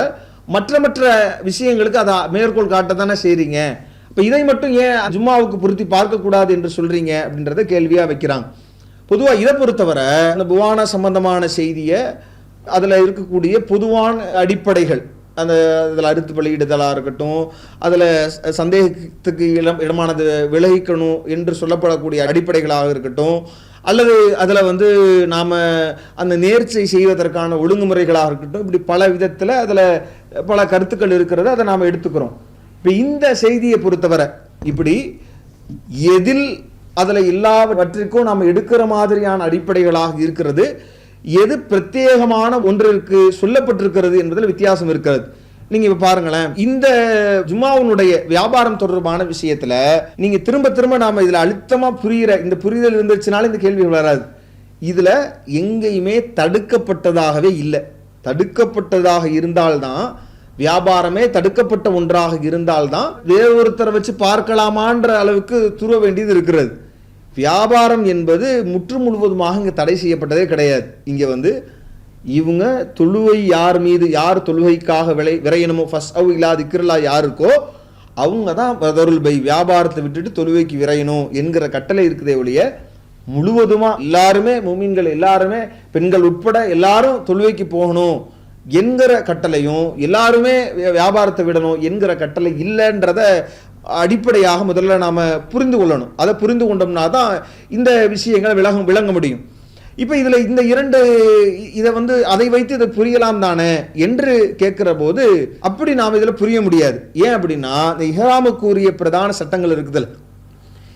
மற்ற விஷயங்களுக்கு அதை மேற்கோள் காட்டத்தானே செய்றீங்க. இப்போ இதை மட்டும் ஏன் ஜும்மாவுக்கு பொருத்தி பார்க்கக்கூடாது என்று சொல்றீங்க அப்படின்றத கேள்வியா வைக்கிறாங்க. பொதுவாக இதை பொறுத்தவரை அந்த புவானா சம்பந்தமான செய்தியை அதில் இருக்கக்கூடிய பொதுவான அடிப்படைகள், அந்த அதில் அறுத்து பலியிடுதலாக இருக்கட்டும், அதில் சந்தேகத்துக்கு இடமானது விலகிக்கணும் என்று சொல்லப்படக்கூடிய அடிப்படைகளாக இருக்கட்டும், அல்லது அதில் வந்து நாம் அந்த நேர்ச்சை செய்வதற்கான ஒழுங்குமுறைகளாக இருக்கட்டும், இப்படி பல விதத்தில் அதில் பல கருத்துக்கள் இருக்கிறது, அதை நாம் எடுத்துக்கிறோம். இப்போ இந்த செய்தியை பொறுத்தவரை இப்படி எதில் அதில் எல்லாவற்றிற்கும் நாம் எடுக்கிற மாதிரியான அடிப்படைகளாக இருக்கிறது, எது பிரத்யேகமான ஒன்றிற்கு சொல்லப்பட்டிருக்கிறது என்பதில் வித்தியாசம் இருக்கிறது. நீங்க இப்ப பாருங்களேன், இந்த ஜும்மாவுடைய வியாபாரம் தொடர்பான விஷயத்துல நீங்க திரும்ப நாம இதுல அழுத்தமா இந்த புரிதல் இருந்துச்சுனால இந்த கேள்வி வராது. இதுல எங்கேயுமே தடுக்கப்பட்டதாகவே இல்லை. தடுக்கப்பட்டதாக இருந்தால்தான், வியாபாரமே தடுக்கப்பட்ட ஒன்றாக இருந்தால்தான் வேறொருத்தரை வச்சு பார்க்கலாமான்ற அளவுக்கு துற வேண்டியது இருக்கிறது. வியாபாரம் என்பது முற்று முழுவதுமாக இங்க தடை செய்யப்பட்டதே கிடையாது. இங்க வந்து இவங்க தொழுவை யார் மீது யார் தொழுகைக்காக விரையணுமோ ஃபர்ஸ்ட் அவு இல்லாத இக்கிரலா யாருக்கோ அவங்க தான் பதருல் பை வியாபாரத்தை விட்டுட்டு தொழுவைக்கு விரையணும் என்கிற கட்டளை இருக்குதே ஒழிய முழுவதுமா எல்லாருமே முஃமின்கள் எல்லாருமே பெண்கள் உட்பட எல்லாரும் தொழுவைக்கு போகணும் என்கிற கட்டளையும் எல்லாருமே வியாபாரத்தை விடணும் என்கிற கட்டளை இல்லைன்றத அடிப்படையாக முதல்ல நாம புரிந்து கொள்ளணும். அதை புரிந்து கொண்டோம்னா தான் இந்த விஷயங்களை விளங்க முடியும். இப்போ இதுல இந்த இரண்டு இதை அதை வைத்து இதை புரியலாம் தானே என்று கேட்கிற போது அப்படி நாம் இதுல புரிய முடியாது. ஏன் அப்படின்னா இந்த இஹ்ராமுக்குரிய பிரதான சட்டங்கள் இருக்குதுல்ல,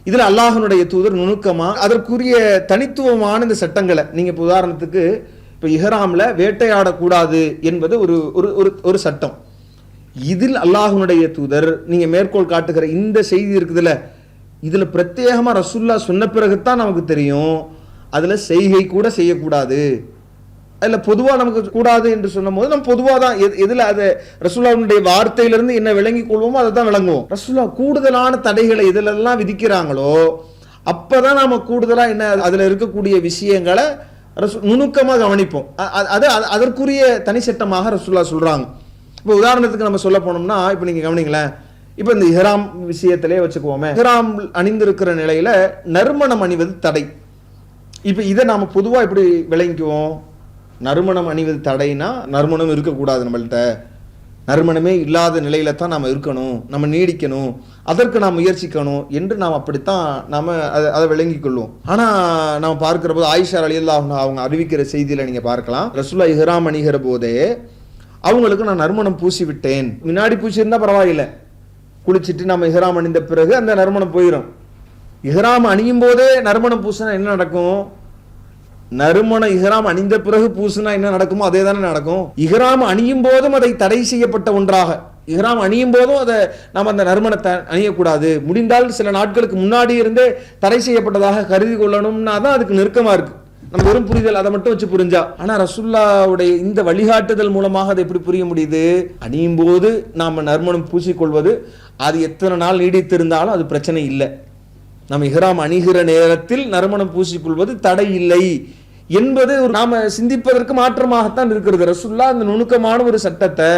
இதுல அல்லாஹ்வுடைய தூதர் நுணுக்கமா அதற்குரிய தனித்துவமான இந்த சட்டங்களை நீங்க இப்போ உதாரணத்துக்கு இப்போ இஹ்ராம்ல வேட்டையாடக்கூடாது என்பது ஒரு சட்டம். இதில் அல்லாஹ்வுடைய தூதர் நீங்க மேற்கோள் காட்டுகிற இந்த செய்தி இருக்குதுல்ல, இதுல பிரத்யேகமா ரசூலுல்லாஹ் சொன்ன பிறகுதான் நமக்கு தெரியும் அதுல செய்கை கூட செய்யக்கூடாது. அதுல பொதுவா நமக்கு கூடாது என்று சொன்னும் போது நம்ம பொதுவா தான் எதுல அது ரசூலுல்லாஹ்வுடைய வார்த்தையிலிருந்து என்ன விளங்கிக் கொள்வோமோ அதை தான் விளங்குவோம். ரசூலுல்லாஹ் கூடுதலான தடைகளை எதுலெல்லாம் விதிக்கிறாங்களோ அப்பதான் நாம கூடுதலா என்ன அதுல இருக்கக்கூடிய விஷயங்களை நுணுக்கமாக கவனிப்போம். அது அதற்குரிய தனி சட்டமாக ரசூலுல்லாஹ் சொல்றாங்க. இப்போ உதாரணத்துக்கு நம்ம சொல்ல போனோம்னா இப்போ நீங்க கவனிங்களேன், இப்போ இந்த இஹ்ராம் விஷயத்திலே வச்சுக்குவோமே, இஹ்ராம் அணிந்திருக்கிற நிலையில நறுமணம் அணிவது தடை. இப்போ இதை நாம பொதுவா எப்படி விளங்கிக்குவோம்? நறுமணம் அணிவது தடைனா நறுமணம் இருக்கக்கூடாது, நம்மள்கிட்ட நறுமணமே இல்லாத நிலையில தான் நாம இருக்கணும், நம்ம நீடிக்கணும், அதற்கு நாம் முயற்சிக்கணும் என்று நாம் அப்படித்தான் நாம அதை விளங்கிக் கொள்வோம். ஆனா நம்ம பார்க்கிற போது ஆயிஷா ரலியல்லாஹு அன்ஹா அவங்க அறிவிக்கிற செய்தியில நீங்க பார்க்கலாம், ரசூலுல்லாஹ் இஹ்ராம் அணிகிற போதே அவங்களுக்கு நான் நறுமணம் பூசி விட்டேன். முன்னாடி பூசி இருந்தா பரவாயில்ல, குளிச்சுட்டு நம்ம இஹ்ராம் அணிந்த பிறகு அந்த நறுமணம் போயிடும். இஹ்ராம் அணியும் போதே நறுமணம் பூசினா என்ன நடக்கும்? நறுமணம் இஹ்ராம் அணிந்த பிறகு பூசினா என்ன நடக்குமோ அதே தானே நடக்கும். இஹ்ராம் அணியும் போதும் அதை தடை செய்யப்பட்ட ஒன்றாக, இஹ்ராம் அணியும் போதும் அதை நாம் அந்த நறுமணத்தை அணியக்கூடாது, முடிந்தால் சில நாட்களுக்கு முன்னாடி இருந்தே தடை செய்யப்பட்டதாக கருதி கொள்ளணும்னா தான் அதுக்கு நெருக்கமா இருக்கு. நம்ம வெறும் புரிதல் அதை மட்டும் வச்சு புரிஞ்சா. ஆனா ரசூலுல்லாஹ்வுடைய இந்த வழிகாட்டுதல் மூலமாக அதை எப்படி புரிய முடியுது? அணியும் போது நாம நறுமணம் பூசிக்கொள்வது அது எத்தனை நாள் நீடித்திருந்தாலும் அது பிரச்சனை இல்லை. நம்ம இஹ்ராம் அணிகிற நேரத்தில் நறுமணம் பூசிக்கொள்வது தடை இல்லை என்பது நாம சிந்திப்பதற்கு மாற்றமாகத்தான் இருக்கிறது. ரசூலுல்லாஹ் அந்த நுணுக்கமான ஒரு சட்டத்தை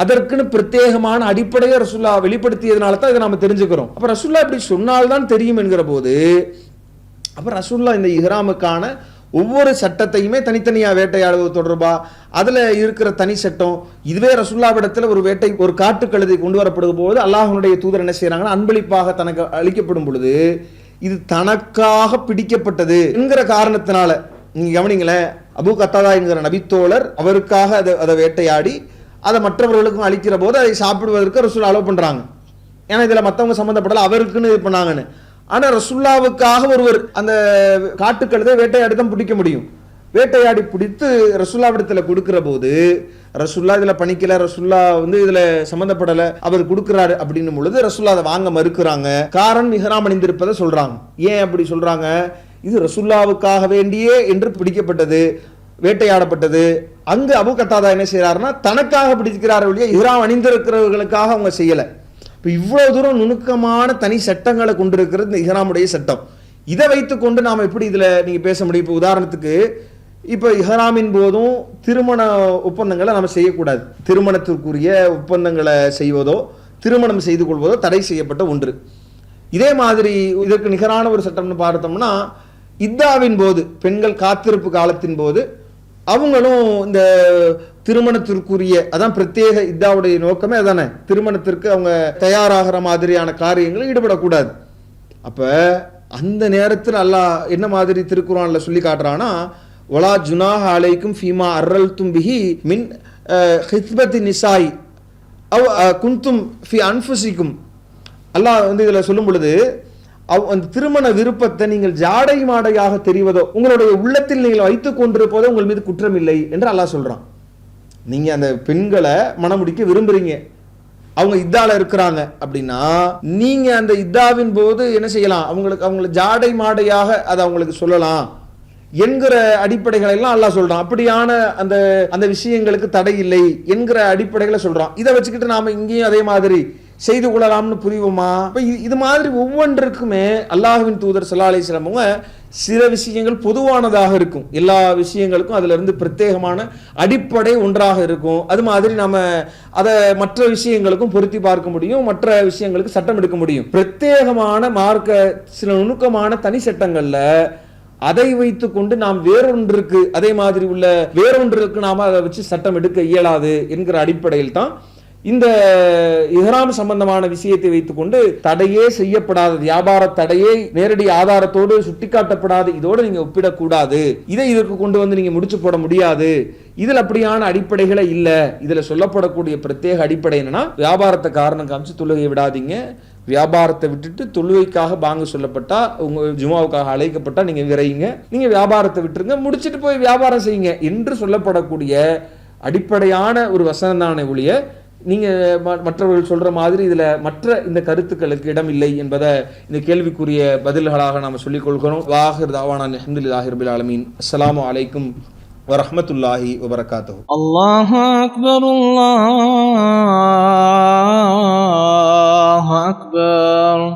அதற்குன்னு பிரத்யேகமான அடிப்படையை ரசூலுல்லாஹ் வெளிப்படுத்தியதுனால தான் இதை நாம தெரிஞ்சுக்கிறோம். அப்ப ரசூலுல்லாஹ் இப்படி சொன்னால்தான் தெரியும் என்கிற போது அப்ப ரசூலுல்லாஹ் இந்த இஹ்ராமுக்கான ஒவ்வொரு சட்டத்தையுமே தனித்தனியா வேட்டையாடுவது தொடர்பா அதுல இருக்கிற தனி சட்டம், இதுவே ரசூலுல்லாஹ்விடத்துல ஒரு காட்டுக்கழுதை கொண்டு வரப்படும் போது அல்லாஹ்வுடைய தூதர் என்ன செய்யறாங்கன்னா அன்பளிப்பாக தனக்கு அளிக்கப்படும் பொழுது இது தனக்காக பிடிக்கப்பட்டது என்கிற காரணத்தினால நீங்க கவனிங்களேன், அபூ கத்தாதா என்கிற நபித்தோழர் அவருக்காக அதை வேட்டையாடி அதை மற்றவர்களுக்கும் அளிக்கிற போது அதை சாப்பிடுவதற்கு ரசூல் அலோவ் பண்றாங்க. ஏன்னா இதுல மற்றவங்க சம்பந்தப்படல, அவருக்குன்னு இது பண்ணாங்கன்னு. ஆனா ரசூலுல்லாவுக்காக ஒருவர் அந்த காட்டுக்கழுதை வேட்டையாடி தான் பிடிக்க முடியும். வேட்டையாடி பிடித்து ரசூலுல்லாவிடத்துல கொடுக்கிற போது ரசூலுல்லாஹ் இதுல பணிக்கல, ரசூலுல்லாஹ் இதுல சம்பந்தப்படல, அவர் கொடுக்கிறாரு அப்படின்னும் பொழுது ரசூலுல்லாஹ் அதை வாங்க மறுக்கிறாங்க. காரணம் இஹ்ராம் அணிந்திருப்பதை சொல்றாங்க. ஏன் அப்படி சொல்றாங்க? இது ரசூலுல்லாவுக்காக வேண்டியே என்று பிடிக்கப்பட்டது, வேட்டையாடப்பட்டது. அங்கு அபூ கத்தாதா என்ன செய்யறாருன்னா தனக்காக பிடிக்கிறாரு ஒழிய இஹ்ராம் அணிந்திருக்கிறவர்களுக்காக அவங்க செய்யல. இப்போ இவ்வளவு தூரம் நுணுக்கமான தனி சட்டங்களை கொண்டிருக்கிறது இந்த இஹ்ராமுடைய சட்டம். இதை வைத்துக்கொண்டு நாம் எப்படி இதுல நீங்க பேச முடியும்? இப்போ உதாரணத்துக்கு இப்போ இஹ்ராமின் போதும் திருமண ஒப்பந்தங்களை நம்ம செய்யக்கூடாது. திருமணத்திற்குரிய ஒப்பந்தங்களை செய்வதோ திருமணம் செய்து கொள்வதோ தடை செய்யப்பட்ட ஒன்று. இதே மாதிரி இதற்கு நிகரான ஒரு சட்டம்னு பார்த்தோம்னா இத்தாவின் போது, பெண்கள் காத்திருப்பு காலத்தின் போது அவங்களும் இந்த திருமணத்திற்குரிய அதான் பிரத்யேக இத்தாவுடைய நோக்கமே அதானே, திருமணத்திற்கு அவங்க தயாராகிற மாதிரியான காரியங்களில் ஈடுபடக்கூடாது. அப்ப அந்த நேரத்தில் அல்லாஹ் என்ன மாதிரி திருக்குர்ஆன்ல சொல்லி காட்டுறான்னா, வலா ஜுனாஹ அலைக்கும் ஃபீமா அர்ரல்தும் பிஹி மின் ஹித்பத்தி நிசாய் அவ் குந்தும் ஃபி அன்ஃபுசிக்கும். அல்லாஹ் இதுல சொல்லும் பொழுது அந்த திருமண விருப்பத்தை நீங்கள் ஜாடை மாடையாக தெரிவதோ உங்களுடைய உள்ளத்தில் நீங்கள் வைத்துக் கொண்டிருப்பதோ உங்கள் மீது குற்றம் இல்லை என்று அல்லாஹ் சொல்றான். நீங்க அந்த பெண்களை மணமுடிக்க விரும்புறீங்க, அவங்க இத்தால இருக்கிறாங்க அப்படின்னா நீங்க அந்த இத்தாவின் போது என்ன செய்யலாம்? அவங்களை ஜாடை மாடையாக அதை அவங்களுக்கு சொல்லலாம் என்கிற அடிப்படைகளை எல்லாம் அல்லாஹ் சொல்றான். அப்படியான அந்த விஷயங்களுக்கு தடை இல்லை என்கிற அடிப்படைகளை சொல்றான். இதை வச்சுக்கிட்டு நாம இங்கேயும் அதே மாதிரி செய்து கொள்ளலாம்னு புரியுமா? இப்போ இது மாதிரி ஒவ்வொன்றுக்குமே அல்லாஹ்வின் தூதர் ஸல்லல்லாஹு அலைஹி வஸல்லம் அவங்க சில விஷயங்கள் பொதுவானதாக இருக்கும், எல்லா விஷயங்களுக்கும் அதுல இருந்து பிரத்யேகமான அடிப்படை ஒன்றாக இருக்கும். அது மாதிரி நம்ம அதை மற்ற விஷயங்களுக்கும் பொருத்தி பார்க்க முடியும், மற்ற விஷயங்களுக்கு சட்டம் எடுக்க முடியும். பிரத்யேகமான மார்க்க சில நுணுக்கமான தனி சட்டங்கள்ல அதை வைத்துக் கொண்டு நாம் வேறொன்றுக்கு அதே மாதிரி உள்ள வேறொன்றுக்கு நாம அதை வச்சு சட்டம் எடுக்க இயலாது என்கிற அடிப்படையில் தான் இந்த இஹ்ராம் சம்பந்தமான விஷயத்தை வைத்துக்கொண்டு தடையே செய்யப்படாத வியாபார தடையே நேரடி ஆதாரத்தோடு சுட்டிக்காட்டப்படாது, இதோடு நீங்க ஒப்பிடக்கூடாது, இதை இதற்கு கொண்டு வந்து நீங்க முடிச்சு போட முடியாது, இதுல அப்படியான அடிப்படைகளே இல்ல. இதுல சொல்லப்படக்கூடிய பிரத்யேக அடிப்படை என்னன்னா, வியாபாரத்தை காரணம் காமிச்சு தொழுகையை விடாதீங்க, வியாபாரத்தை விட்டுட்டு தொழுகைக்காக பாங்கு சொல்லப்பட்டா, உங்க ஜுமாவுக்காக அழைக்கப்பட்டா நீங்க விரையுங்க, நீங்க வியாபாரத்தை விட்டுருங்க, முடிச்சுட்டு போய் வியாபாரம் செய்யுங்க என்று சொல்லப்படக்கூடிய அடிப்படையான ஒரு வசனம் தானே ஒழிய நீங்க மற்றவர்கள் சொல்ற மாதிரி இதுல மற்ற இந்த கருத்துக்களுக்கு இடம் இல்லை என்பதை இந்த கேள்விக்குரிய பதில்களாக நாம சொல்லிக் கொள்கிறோம். வாஹிர் தாவானா அல்ஹம்துலில்லாஹி ரப்பில் ஆலமீன். அஸ்ஸலாமு அலைக்கும் வரஹ்மத்துல்லாஹி வபரகாத்துஹு. அல்லாஹு அக்பர், அல்லாஹு அக்பர்.